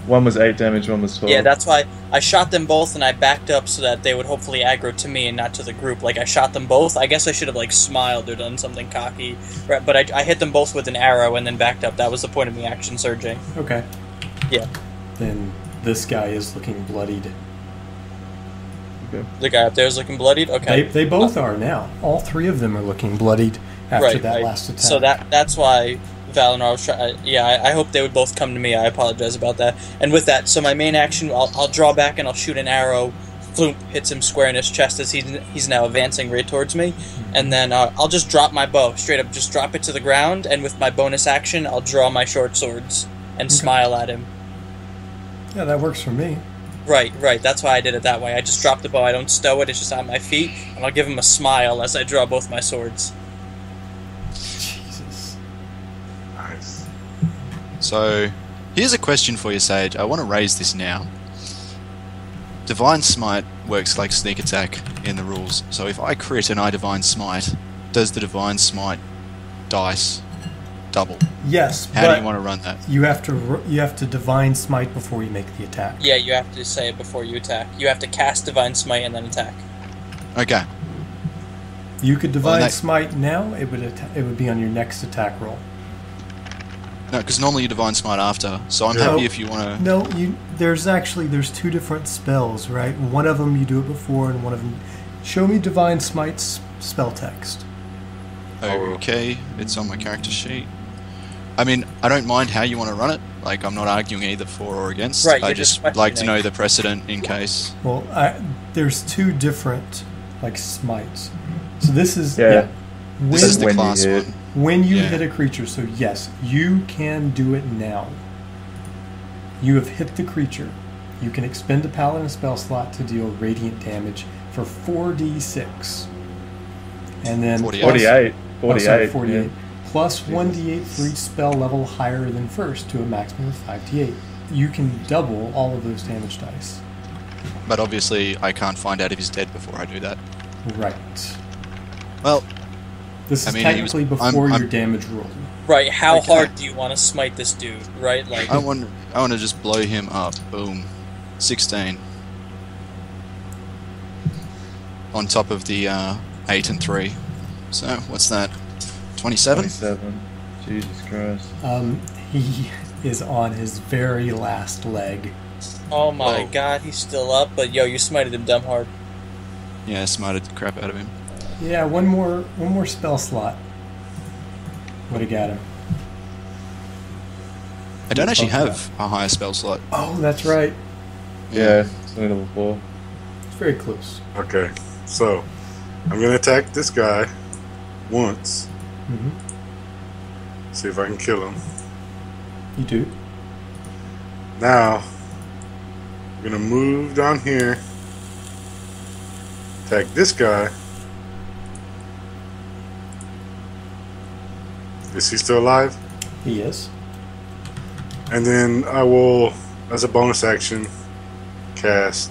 [SPEAKER 1] One was 8 damage, one was 12.
[SPEAKER 4] Yeah, that's why I shot them both and I backed up so that they would hopefully aggro to me and not to the group. Like, I shot them both. I guess I should have, like, smiled or done something cocky. Right, but I hit them both with an arrow and then backed up. That was the point of me action surging.
[SPEAKER 5] Okay.
[SPEAKER 4] Yeah.
[SPEAKER 5] Then this guy is looking bloodied.
[SPEAKER 1] Okay.
[SPEAKER 4] The guy up there is looking bloodied? Okay.
[SPEAKER 5] They both are now. All 3 of them are looking bloodied after that last attack.
[SPEAKER 4] So that's why Valinar was trying... I hope they would both come to me. I apologize about that. And with that, so my main action, I'll draw back and I'll shoot an arrow. Floop, hits him square in his chest as he's now advancing right towards me. And then I'll just drop my bow. Straight up, just drop it to the ground. And with my bonus action, I'll draw my short swords and smile at him.
[SPEAKER 5] Yeah, that works for me.
[SPEAKER 4] Right. That's why I did it that way. I just drop the bow. I don't stow it. It's just on my feet. And I'll give him a smile as I draw both my swords.
[SPEAKER 5] Jesus.
[SPEAKER 3] Nice.
[SPEAKER 2] So, here's a question for you, Sage. I want to raise this now. Divine Smite works like sneak attack in the rules. So if I crit and I Divine Smite, does the Divine Smite dice double?
[SPEAKER 5] Yes,
[SPEAKER 2] How
[SPEAKER 5] but
[SPEAKER 2] do you want to run that?
[SPEAKER 5] you have to divine smite before you make the attack.
[SPEAKER 4] Yeah, you have to say it before you attack. You have to cast Divine Smite and then attack.
[SPEAKER 2] Okay.
[SPEAKER 5] You could Divine Smite now. It would be on your next attack roll.
[SPEAKER 2] No, because normally you Divine Smite after. So I'm happy if you want to...
[SPEAKER 5] No, there's two different spells, right? One of them you do it before, and one of them... Show me Divine Smite's spell text.
[SPEAKER 2] Okay, it's on my character sheet. I mean, I don't mind how you want to run it. Like, I'm not arguing either for or against.
[SPEAKER 4] Right,
[SPEAKER 2] I just like to know the precedent in case.
[SPEAKER 5] Well, there's two different, smites. So this is...
[SPEAKER 2] This is the class one.
[SPEAKER 5] When you hit a creature, so yes, you can do it now. You have hit the creature. You can expend a Paladin spell slot to deal radiant damage for 4d6. And then...
[SPEAKER 1] 48.
[SPEAKER 5] 48.
[SPEAKER 1] Yeah.
[SPEAKER 5] Plus 1d8 for each spell level higher than first to a maximum of 5d8. You can double all of those damage dice.
[SPEAKER 2] But obviously, I can't find out if he's dead before I do that.
[SPEAKER 5] Right.
[SPEAKER 2] Well...
[SPEAKER 5] This is technically before your damage roll.
[SPEAKER 4] Right, how hard do you want to smite this dude, right?
[SPEAKER 2] I want to just blow him up. Boom. 16. On top of the 8 and 3. So, what's that? 27?
[SPEAKER 1] 27. Jesus Christ.
[SPEAKER 5] He is on his very last leg.
[SPEAKER 4] Oh my god, he's still up, but yo, you smited him dumb hard.
[SPEAKER 2] Yeah, I smited the crap out of him.
[SPEAKER 5] Yeah, one more spell slot would have got him.
[SPEAKER 2] I don't actually have a higher spell slot.
[SPEAKER 5] Oh, that's right.
[SPEAKER 1] Yeah, it's only level 4.
[SPEAKER 5] It's very close.
[SPEAKER 3] Okay, so I'm gonna attack this guy once. See if I can kill him.
[SPEAKER 5] You do.
[SPEAKER 3] Now I'm gonna move down here. Attack this guy. Is he still alive?
[SPEAKER 5] He is.
[SPEAKER 3] And then I will, as a bonus action, cast.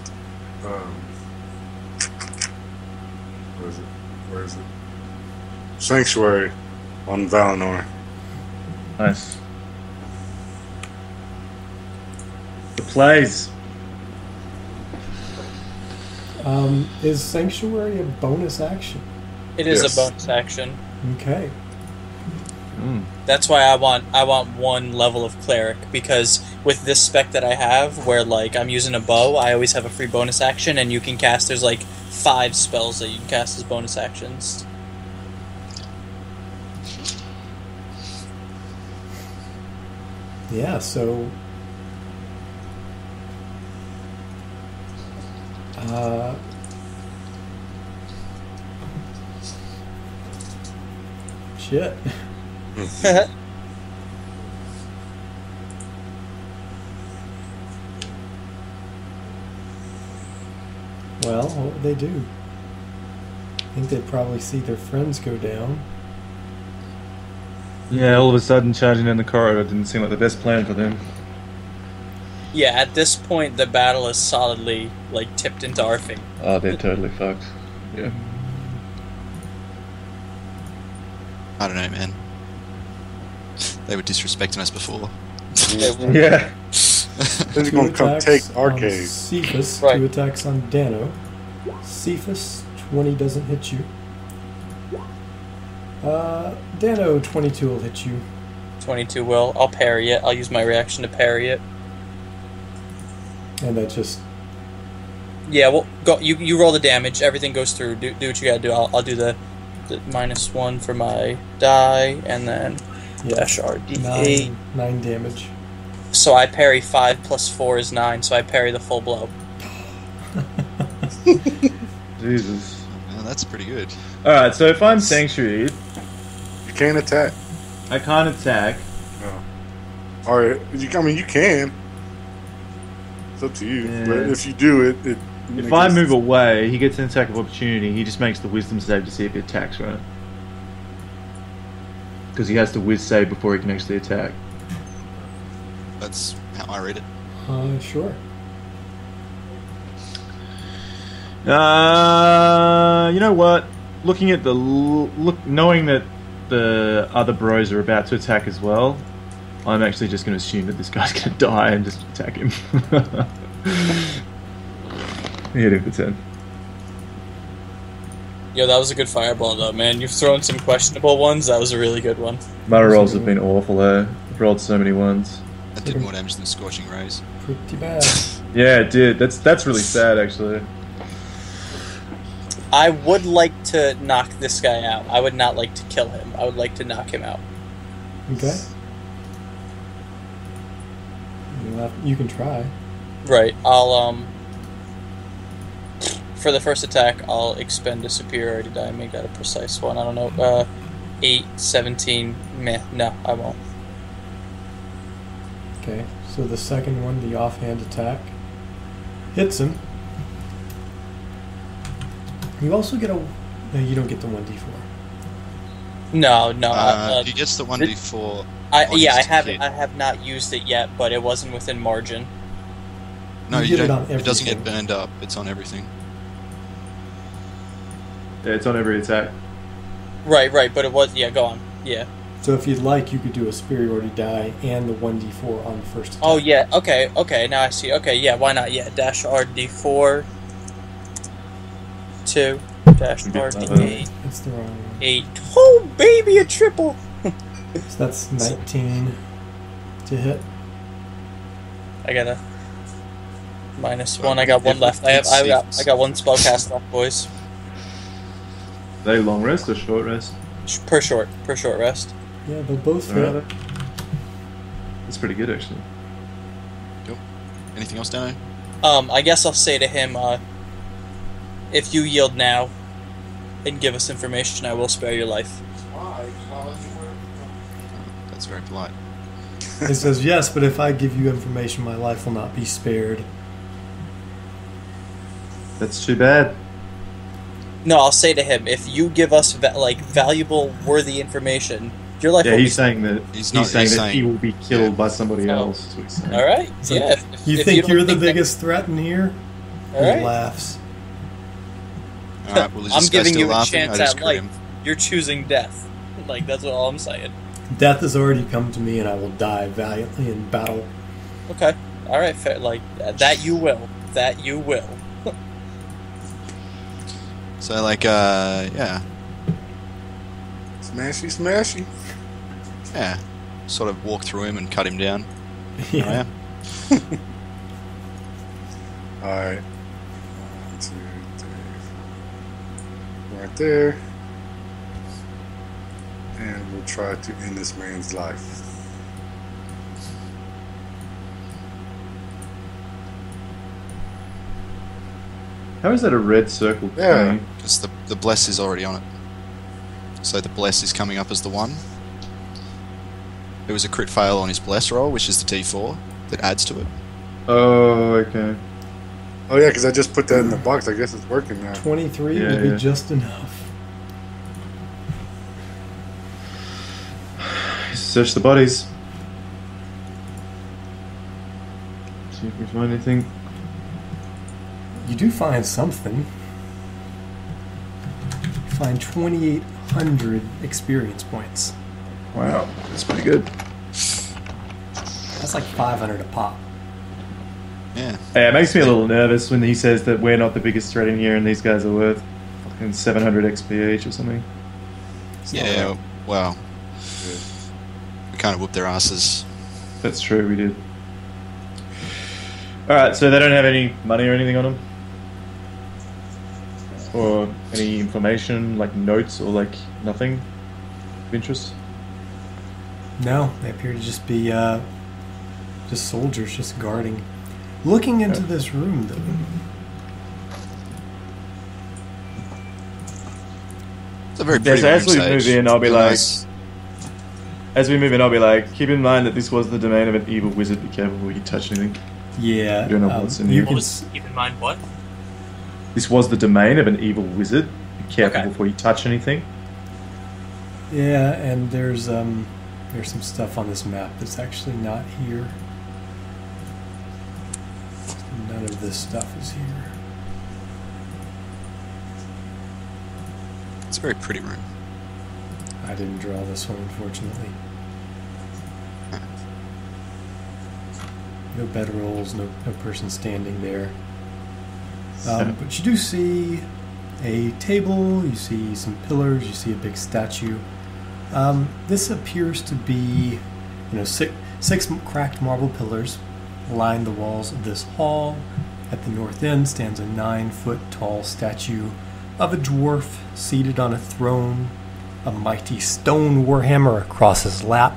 [SPEAKER 3] Where is it? Sanctuary on Valinor.
[SPEAKER 1] Nice. The plays.
[SPEAKER 5] Is Sanctuary a bonus action?
[SPEAKER 4] It is a bonus action.
[SPEAKER 5] Okay.
[SPEAKER 4] That's why I want one level of cleric, because with this spec that I have, where I'm using a bow, I always have a free bonus action, and you can cast. There's 5 spells that you can cast as bonus actions.
[SPEAKER 5] Yeah. So. Shit. Well, what would they do? I think they'd probably see their friends go down.
[SPEAKER 1] Yeah, all of a sudden charging down the corridor didn't seem like the best plan for them.
[SPEAKER 4] Yeah, at this point the battle is solidly tipped into our favor.
[SPEAKER 1] Oh, they're totally fucked. Yeah.
[SPEAKER 2] I don't know, man. They were disrespecting us before.
[SPEAKER 1] Yeah.
[SPEAKER 3] They're going to come take our cave.
[SPEAKER 5] Cephas, 2 attacks on Dano. Cephas, 20 doesn't hit you. Dano, 22 will hit you.
[SPEAKER 4] 22 will. I'll parry it. I'll use my reaction to parry it.
[SPEAKER 5] And that just...
[SPEAKER 4] Yeah, well, go. You roll the damage. Everything goes through. Do what you gotta do. I'll do the -1 for my die, and then dash RD8.
[SPEAKER 5] 9 damage.
[SPEAKER 4] So I parry 5 plus 4 is 9, so I parry the full blow.
[SPEAKER 1] Jesus.
[SPEAKER 2] Well, that's pretty good.
[SPEAKER 1] Alright, so if I'm Sanctuary...
[SPEAKER 3] You can't attack.
[SPEAKER 1] I can't attack.
[SPEAKER 3] No. Alright, you can. It's up to you.
[SPEAKER 1] Yeah.
[SPEAKER 3] But if you do it...
[SPEAKER 1] If I move away, he gets an attack of opportunity. He just makes the wisdom save to see if he attacks, right? Because he has to whiz save before he can actually attack.
[SPEAKER 2] That's how I read it.
[SPEAKER 5] Sure.
[SPEAKER 1] You know what? Looking at knowing that the other bros are about to attack as well, I'm actually just going to assume that this guy's going to die and just attack him. Hit him for 10.
[SPEAKER 4] Yo, that was a good fireball, though, man. You've thrown some questionable ones. That was a really good one.
[SPEAKER 1] My rolls have been awful, though. I've rolled so many ones.
[SPEAKER 2] That did more damage than Scorching Rays.
[SPEAKER 5] Pretty bad.
[SPEAKER 1] Yeah, it did. That's really sad, actually.
[SPEAKER 4] I would like to knock this guy out. I would not like to kill him. I would like to knock him out.
[SPEAKER 5] Okay. You can try.
[SPEAKER 4] Right. I'll, for the first attack, I'll expend a superiority die and make that a precise one. I don't know. 8, 17, meh. No, I won't.
[SPEAKER 5] Okay, so the second one, the offhand attack, hits him. You also get a... No, you don't get the 1d4.
[SPEAKER 4] No.
[SPEAKER 2] He gets the 1d4.
[SPEAKER 4] I have not used it yet, but it wasn't within margin.
[SPEAKER 2] No, you don't. It doesn't get burned up. It's on everything.
[SPEAKER 1] Yeah, it's on every attack.
[SPEAKER 4] Right, but it was... Yeah, go on. Yeah.
[SPEAKER 5] So if you'd like, you could do a superiority die and the 1d4 on the first attack.
[SPEAKER 4] Oh, yeah. Okay, now I see. Okay, yeah, why not? Yeah, dash RD4, 2, dash RD8.
[SPEAKER 5] That's the wrong one.
[SPEAKER 4] 8. Oh, baby, a triple!
[SPEAKER 5] So that's 19 to hit.
[SPEAKER 4] I got a -1. I got one left. I got one spellcast left, boys.
[SPEAKER 1] Are they long rest or short rest?
[SPEAKER 4] Per short rest.
[SPEAKER 5] Yeah, they'll both hit.
[SPEAKER 1] That's pretty good, actually.
[SPEAKER 2] Cool. Anything else, Dano?
[SPEAKER 4] I guess I'll say to him, if you yield now and give us information, I will spare your life.
[SPEAKER 2] That's very polite.
[SPEAKER 5] He says, yes, but if I give you information, my life will not be spared.
[SPEAKER 1] That's too bad.
[SPEAKER 4] No, I'll say to him, if you give us valuable, worthy information, your life.
[SPEAKER 1] Yeah,
[SPEAKER 4] will
[SPEAKER 1] he's
[SPEAKER 4] be
[SPEAKER 1] saying that he's saying that he will be killed by somebody else. Is what he's saying.
[SPEAKER 4] All right.
[SPEAKER 5] So
[SPEAKER 4] yeah.
[SPEAKER 5] You think you're the biggest threat in here?
[SPEAKER 4] All right.
[SPEAKER 5] He laughs.
[SPEAKER 2] All right. Well,
[SPEAKER 4] I'm giving you a chance at life. You're choosing death. That's all I'm saying.
[SPEAKER 5] Death has already come to me, and I will die valiantly in battle.
[SPEAKER 4] Okay. All right. Fair. That you will. That you will.
[SPEAKER 2] So, yeah.
[SPEAKER 3] Smashy.
[SPEAKER 2] Yeah. Sort of walk through him and cut him down.
[SPEAKER 5] Yeah.
[SPEAKER 3] Alright. 1, 2, 3. Right there. And we'll try to end this man's life.
[SPEAKER 1] How is that a red circle?
[SPEAKER 3] Yeah.
[SPEAKER 2] Because the bless is already on it. So the bless is coming up as the 1. There was a crit fail on his bless roll, which is the D4 that adds to it.
[SPEAKER 1] Oh, okay.
[SPEAKER 3] Oh yeah, because I just put that in the box. I guess it's working now.
[SPEAKER 5] 23 will be just enough.
[SPEAKER 1] Search the bodies. See if we find anything.
[SPEAKER 5] You do find something. You find 2,800 experience points.
[SPEAKER 1] Wow, that's pretty good.
[SPEAKER 5] That's like 500 a pop.
[SPEAKER 2] Yeah.
[SPEAKER 1] Yeah, it makes me a little nervous when he says that we're not the biggest threat in here and these guys are worth fucking 700 XP each or something.
[SPEAKER 2] Yeah, well, we kind of whooped their asses.
[SPEAKER 1] That's true, we did. Alright, so they don't have any money or anything on them? Or any information, like notes or like nothing of interest?
[SPEAKER 5] No, they appear to just be just soldiers just guarding. Looking into this room, though.
[SPEAKER 2] It's a very pretty room,
[SPEAKER 1] as we move in, I'll be like...
[SPEAKER 2] Nice.
[SPEAKER 1] As we move in, I'll be like, keep in mind that this was the domain of an evil wizard. Be careful before you touch anything.
[SPEAKER 5] Yeah.
[SPEAKER 1] You don't know what's in here.
[SPEAKER 4] Keep in mind what?
[SPEAKER 1] This was the domain of an evil wizard. Be careful before you touch anything.
[SPEAKER 5] Yeah, and there's some stuff on this map that's actually not here. None of this stuff is here.
[SPEAKER 2] It's a very pretty room.
[SPEAKER 5] I didn't draw this one, unfortunately. No bedrolls, no person standing there. But you do see a table, you see some pillars, you see a big statue. This appears to be, six cracked marble pillars line the walls of this hall. At the north end stands a 9-foot-tall statue of a dwarf seated on a throne, a mighty stone warhammer across his lap.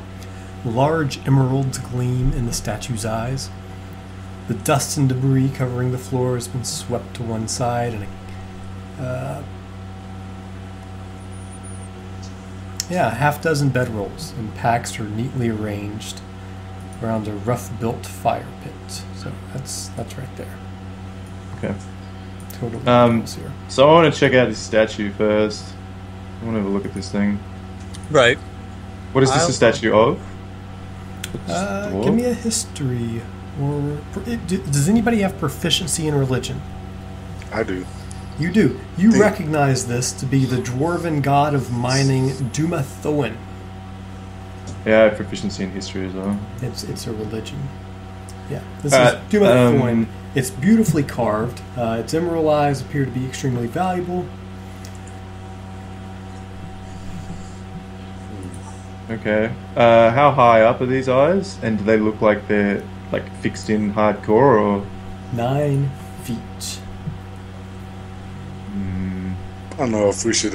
[SPEAKER 5] Large emeralds gleam in the statue's eyes. The dust and debris covering the floor has been swept to one side, and a half-dozen bedrolls and packs are neatly arranged around a rough-built fire pit. So that's right there.
[SPEAKER 1] Okay.
[SPEAKER 5] Total details here.
[SPEAKER 1] So I want to check out this statue first. I want to have a look at this thing.
[SPEAKER 4] Right.
[SPEAKER 1] What is this a statue of?
[SPEAKER 5] Give me a history. Or does anybody have proficiency in religion?
[SPEAKER 3] I do.
[SPEAKER 5] You do. You recognize this to be the dwarven god of mining, Dumathoin.
[SPEAKER 1] Yeah, I have proficiency in history as well.
[SPEAKER 5] It's a religion. Yeah, this is Dumathoin. It's beautifully carved. Its emerald eyes appear to be extremely valuable.
[SPEAKER 1] Okay. How high up are these eyes? And do they look like they're fixed in hardcore or?
[SPEAKER 5] 9 feet.
[SPEAKER 3] I don't know if we should.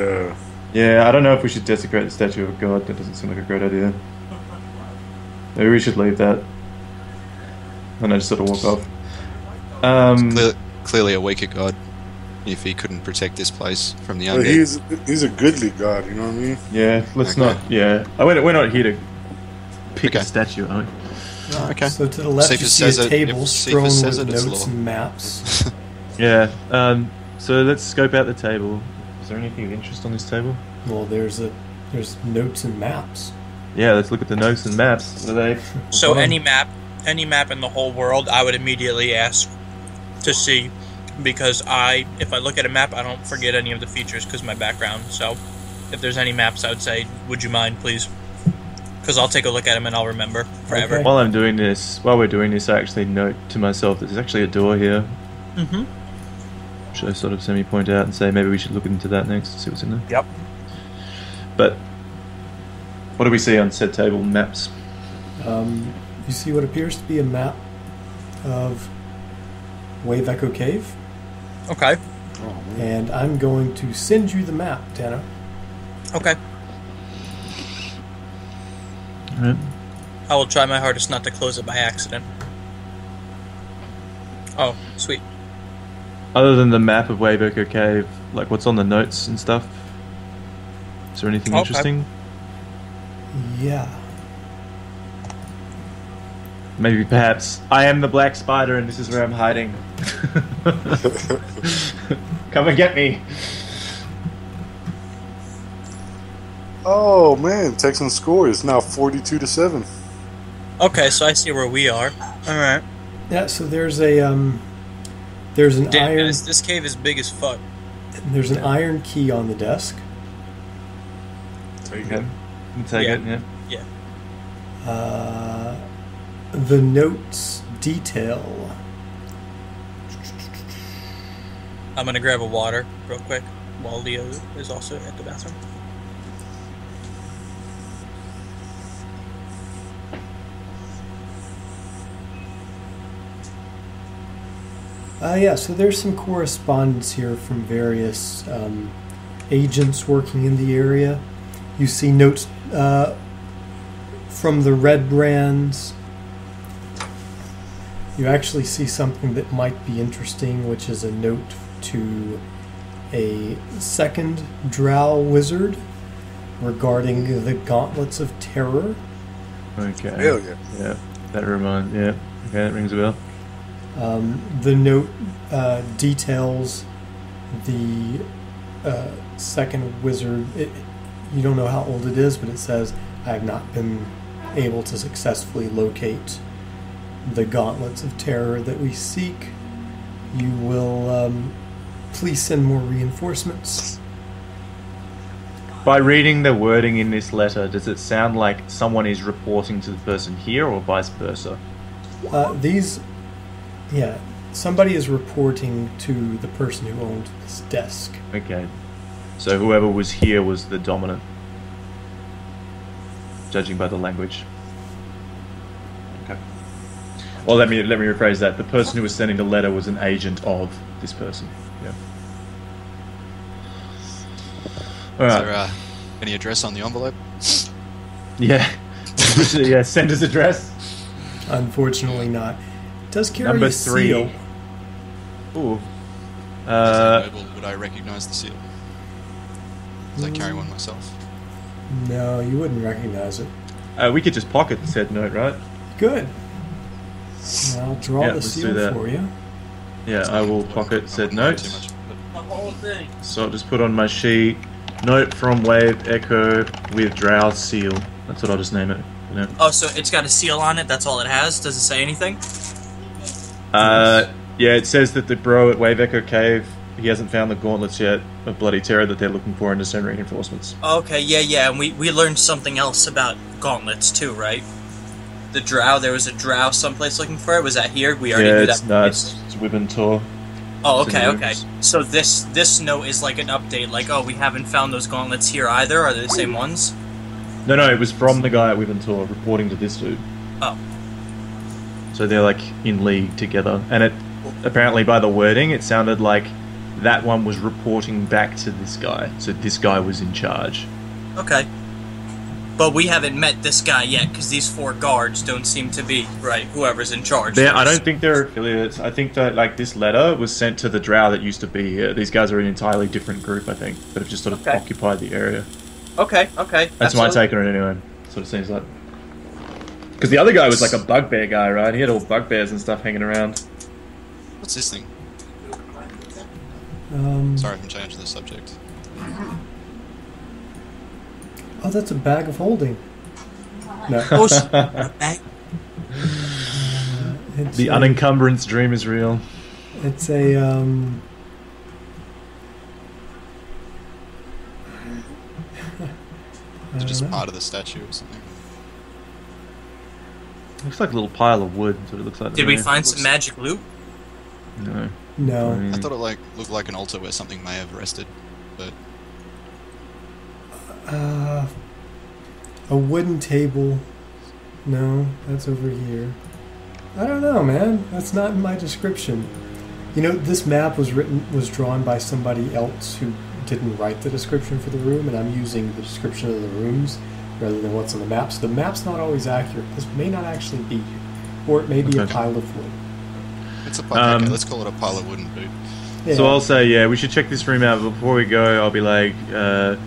[SPEAKER 1] Yeah, I don't know if we should desecrate the statue of God. That doesn't seem like a great idea. Maybe we should leave that. And I just sort of walk off.
[SPEAKER 2] Clearly a weaker god. If he couldn't protect this place from the
[SPEAKER 3] undead. He's a goodly god, you know what I mean?
[SPEAKER 1] Yeah, let's not. Yeah, we're not here to pick a statue, are we?
[SPEAKER 2] Okay.
[SPEAKER 5] So to the left, you see a table strewn with notes and maps.
[SPEAKER 1] Yeah. So let's scope out the table. Is there anything of interest on this table?
[SPEAKER 5] Well, there's notes and maps.
[SPEAKER 1] Yeah, let's look at the notes and maps. What are they?
[SPEAKER 4] So any map in the whole world, I would immediately ask to see, because if I look at a map, I don't forget any of the features because of my background. So if there's any maps, I would say, would you mind, please? Because I'll take a look at them and I'll remember forever.
[SPEAKER 1] Okay. While we're doing this, I actually note to myself that there's actually a door here.
[SPEAKER 4] Mm-hmm.
[SPEAKER 1] Should I sort of semi-point out and say maybe we should look into that next to see what's in there?
[SPEAKER 4] Yep.
[SPEAKER 1] But what do we see on said table maps?
[SPEAKER 5] You see what appears to be a map of Wave Echo Cave.
[SPEAKER 4] Okay.
[SPEAKER 5] And I'm going to send you the map, Tana.
[SPEAKER 4] Okay.
[SPEAKER 1] Alright.
[SPEAKER 4] I will try my hardest not to close it by accident. Oh, sweet.
[SPEAKER 1] Other than the map of Wave Echo Cave, what's on the notes and stuff? Is there anything interesting?
[SPEAKER 5] Yeah.
[SPEAKER 1] Maybe perhaps I am the black spider and this is where I'm hiding. Come and get me.
[SPEAKER 3] Oh man, Texan score is now 42-7.
[SPEAKER 4] Okay, so I see where we are. All right.
[SPEAKER 5] Yeah, so there's an iron.
[SPEAKER 4] Guys, this cave is big as fuck.
[SPEAKER 5] There's an iron key on the desk.
[SPEAKER 3] Take it.
[SPEAKER 1] Take it. Yeah.
[SPEAKER 5] Yeah. The notes detail.
[SPEAKER 4] I'm gonna grab a water real quick while Leo is also at the bathroom.
[SPEAKER 5] So there's some correspondence here from various agents working in the area. You see notes from the Red Brands. You actually see something that might be interesting, which is a note to a second drow wizard regarding the Gauntlets of Terror.
[SPEAKER 1] Okay.
[SPEAKER 3] Hell yeah.
[SPEAKER 1] Yeah, that reminds. Yeah. Okay, that rings a bell.
[SPEAKER 5] The note details the second wizard. You don't know how old it is, but it says, I have not been able to successfully locate the Gauntlets of Terror that we seek. You will please send more reinforcements.
[SPEAKER 1] By reading the wording in this letter, does it sound like someone is reporting to the person here or vice versa?
[SPEAKER 5] somebody is reporting to the person who owned this desk.
[SPEAKER 1] Okay. So whoever was here was the dominant, judging by the language. Okay. Well, let me rephrase that. The person who was sending the letter was an agent of this person. Yeah. All right.
[SPEAKER 2] Is there any address on the envelope?
[SPEAKER 1] Yeah. Yeah. Sender's address.
[SPEAKER 5] Unfortunately, not. It does carry
[SPEAKER 1] Number
[SPEAKER 5] a
[SPEAKER 1] 3.
[SPEAKER 5] seal.
[SPEAKER 1] Ooh.
[SPEAKER 2] Would I recognize the seal? Does I carry one myself?
[SPEAKER 5] No, you wouldn't recognize it.
[SPEAKER 1] We could just pocket said note, right?
[SPEAKER 5] Good. I'll draw the
[SPEAKER 1] let's do
[SPEAKER 5] seal
[SPEAKER 1] that.
[SPEAKER 5] for you.
[SPEAKER 1] Yeah, I will pocket said note.
[SPEAKER 2] Too much,
[SPEAKER 4] The whole thing.
[SPEAKER 1] So I'll just put on my sheet, note from Wave Echo with Drow seal. That's what I'll just name it. You know?
[SPEAKER 4] Oh, so it's got a seal on it, that's all it has? Does it say anything?
[SPEAKER 1] Yeah, it says that the bro at Wave Echo Cave, he hasn't found the gauntlets yet of Bloody Terror that they're looking for in the send reinforcements.
[SPEAKER 4] Okay, yeah, and we learned something else about gauntlets too, right? The drow, there was a drow someplace looking for it. Was that here? We already knew that.
[SPEAKER 1] No, it's Wibben Tor.
[SPEAKER 4] Oh, okay. So this note is like an update, like, oh, we haven't found those gauntlets here either. Are they the same ones?
[SPEAKER 1] No, it was from the guy at Wibben Tor reporting to this dude.
[SPEAKER 4] Oh.
[SPEAKER 1] So they're like in league together, and it apparently by the wording, it sounded like that one was reporting back to this guy. So this guy was in charge.
[SPEAKER 4] Okay. But we haven't met this guy yet, because these 4 guards don't seem to be, right, whoever's in charge.
[SPEAKER 1] I don't think they're affiliates. I think that, like, this letter was sent to the drow that used to be here. These guys are an entirely different group, I think, that have just sort of occupied the area.
[SPEAKER 4] Okay.
[SPEAKER 1] That's my take on it anyway. Sort of seems like. Because the other guy was like a bugbear guy, right? He had all bugbears and stuff hanging around.
[SPEAKER 2] What's this thing? Sorry if I'm changing the subject.
[SPEAKER 5] Oh, that's a bag of holding. No.
[SPEAKER 1] The unencumbrance dream is real.
[SPEAKER 5] It's a
[SPEAKER 2] It's just part of the statue or something.
[SPEAKER 1] Looks like a little pile of wood. That's what it looks like.
[SPEAKER 4] Did we find some magic loot?
[SPEAKER 1] No.
[SPEAKER 5] No.
[SPEAKER 2] I thought it looked like an altar where something may have rested, but
[SPEAKER 5] a wooden table. No, that's over here. I don't know, man. That's not in my description. You know, this map was drawn by somebody else who didn't write the description for the room, and I'm using the description of the rooms rather than what's on the map. So the map's not always accurate. This may not actually be here, or it may be a pile of wood.
[SPEAKER 2] it's a pile. Okay, let's call it a pile of wooden boot.
[SPEAKER 5] Yeah.
[SPEAKER 1] So I'll say, we should check this room out. But before we go, I'll be like, can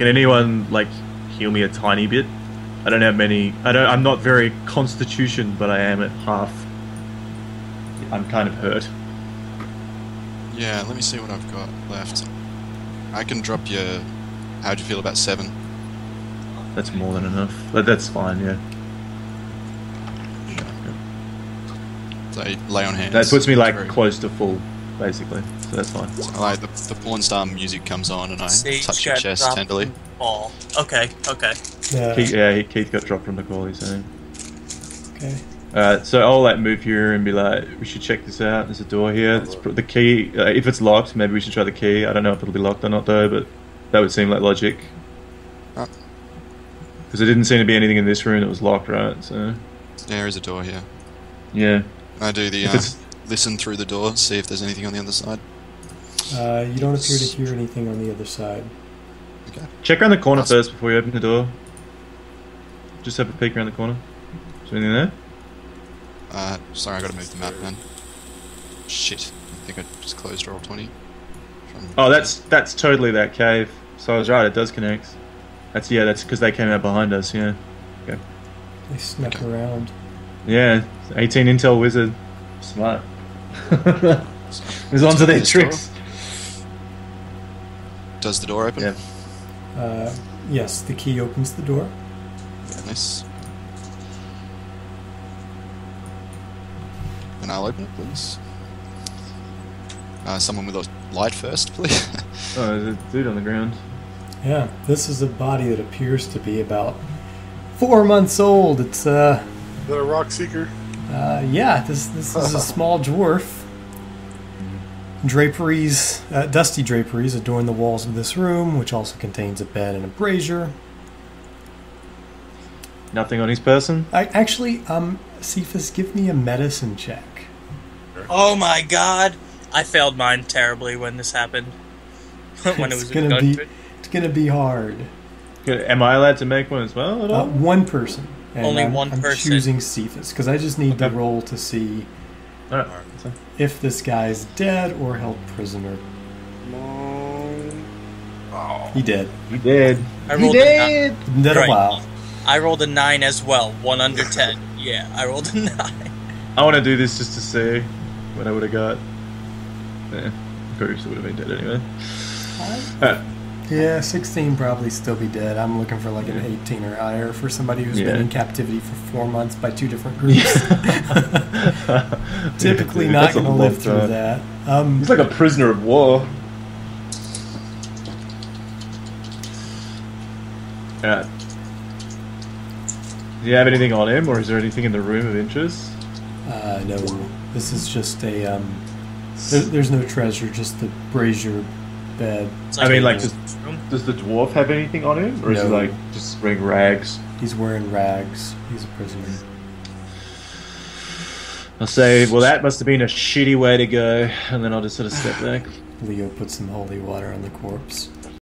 [SPEAKER 1] anyone like heal me a tiny bit? I don't have many. I'm not very constitution, but I am at half. I'm kind of hurt.
[SPEAKER 2] Yeah, let me see what I've got left. I can drop you. How'd you feel about 7?
[SPEAKER 1] That's more than enough. But that's fine. Yeah.
[SPEAKER 2] So lay on hands.
[SPEAKER 1] That puts me like close to full, basically. So that's fine.
[SPEAKER 2] So, like the porn star music comes on, and I touch your chest tenderly.
[SPEAKER 4] Oh, okay.
[SPEAKER 5] Yeah.
[SPEAKER 1] Keith got dropped from the call. He's saying.
[SPEAKER 5] Okay.
[SPEAKER 1] So I'll like move here and be like, we should check this out. There's a door here. The key. If it's locked, maybe we should try the key. I don't know if it'll be locked or not though, but that would seem like logic. Because there didn't seem to be anything in this room that was locked, right? So
[SPEAKER 2] there is a door here.
[SPEAKER 1] Yeah.
[SPEAKER 2] I do the listen through the door, see if there's anything on the other side.
[SPEAKER 5] You don't appear to hear anything on the other side.
[SPEAKER 2] Okay.
[SPEAKER 1] Check around the corner first before you open the door. Just have a peek around the corner. Is there anything there?
[SPEAKER 2] Sorry, I gotta move the map, man. Shit, I think I just closed roll 20.
[SPEAKER 1] Oh, that's totally that cave. So I was right, it does connect. That's because they came out behind us, yeah. Okay.
[SPEAKER 5] They snuck around.
[SPEAKER 1] Yeah, 18 intel wizard. Smart. He's onto their tricks.
[SPEAKER 2] Does the door open?
[SPEAKER 1] Yeah.
[SPEAKER 5] Yes, the key opens the door.
[SPEAKER 2] Yeah, nice. And I'll open it, please. Someone with a light first, please.
[SPEAKER 1] Oh, there's a dude on the ground.
[SPEAKER 5] Yeah, this is a body that appears to be about 4 months old. It's
[SPEAKER 3] Is that a rock seeker?
[SPEAKER 5] yeah, this is a small dwarf. Draperies, dusty draperies adorn the walls of this room, which also contains a bed and a brazier.
[SPEAKER 1] Nothing on his person?
[SPEAKER 5] Cephas, give me a medicine check.
[SPEAKER 4] Oh my god! I failed mine terribly when this happened. When
[SPEAKER 5] It's gonna be hard.
[SPEAKER 1] Am I allowed to make one as well at all?
[SPEAKER 5] One person. And
[SPEAKER 4] Only
[SPEAKER 5] I'm
[SPEAKER 4] person.
[SPEAKER 5] Choosing Cephas because I just need to roll to see if this guy's dead or held prisoner. He did.
[SPEAKER 1] He did.
[SPEAKER 5] He did. Dead a while.
[SPEAKER 4] I rolled a 9 as well. 1 under 10. Yeah, I rolled a 9.
[SPEAKER 1] I want to do this just to see what I would have got. Yeah, probably still would have been dead anyway.
[SPEAKER 5] Yeah, 16 probably still be dead. I'm looking for like an 18 or higher for somebody who's been in captivity for 4 months by 2 different groups. Typically not going to live through that.
[SPEAKER 1] He's like a prisoner of war. Yeah. Do you have anything on him, or is there anything in the room of interest?
[SPEAKER 5] No. This is just a... there's no treasure, just the brazier bed.
[SPEAKER 1] Does the dwarf have anything on him? Or is he like just wearing rags?
[SPEAKER 5] He's wearing rags. He's a prisoner.
[SPEAKER 1] I'll say, well, that must have been a shitty way to go, and then I'll just sort of step back.
[SPEAKER 5] Leo puts some holy water on the corpse.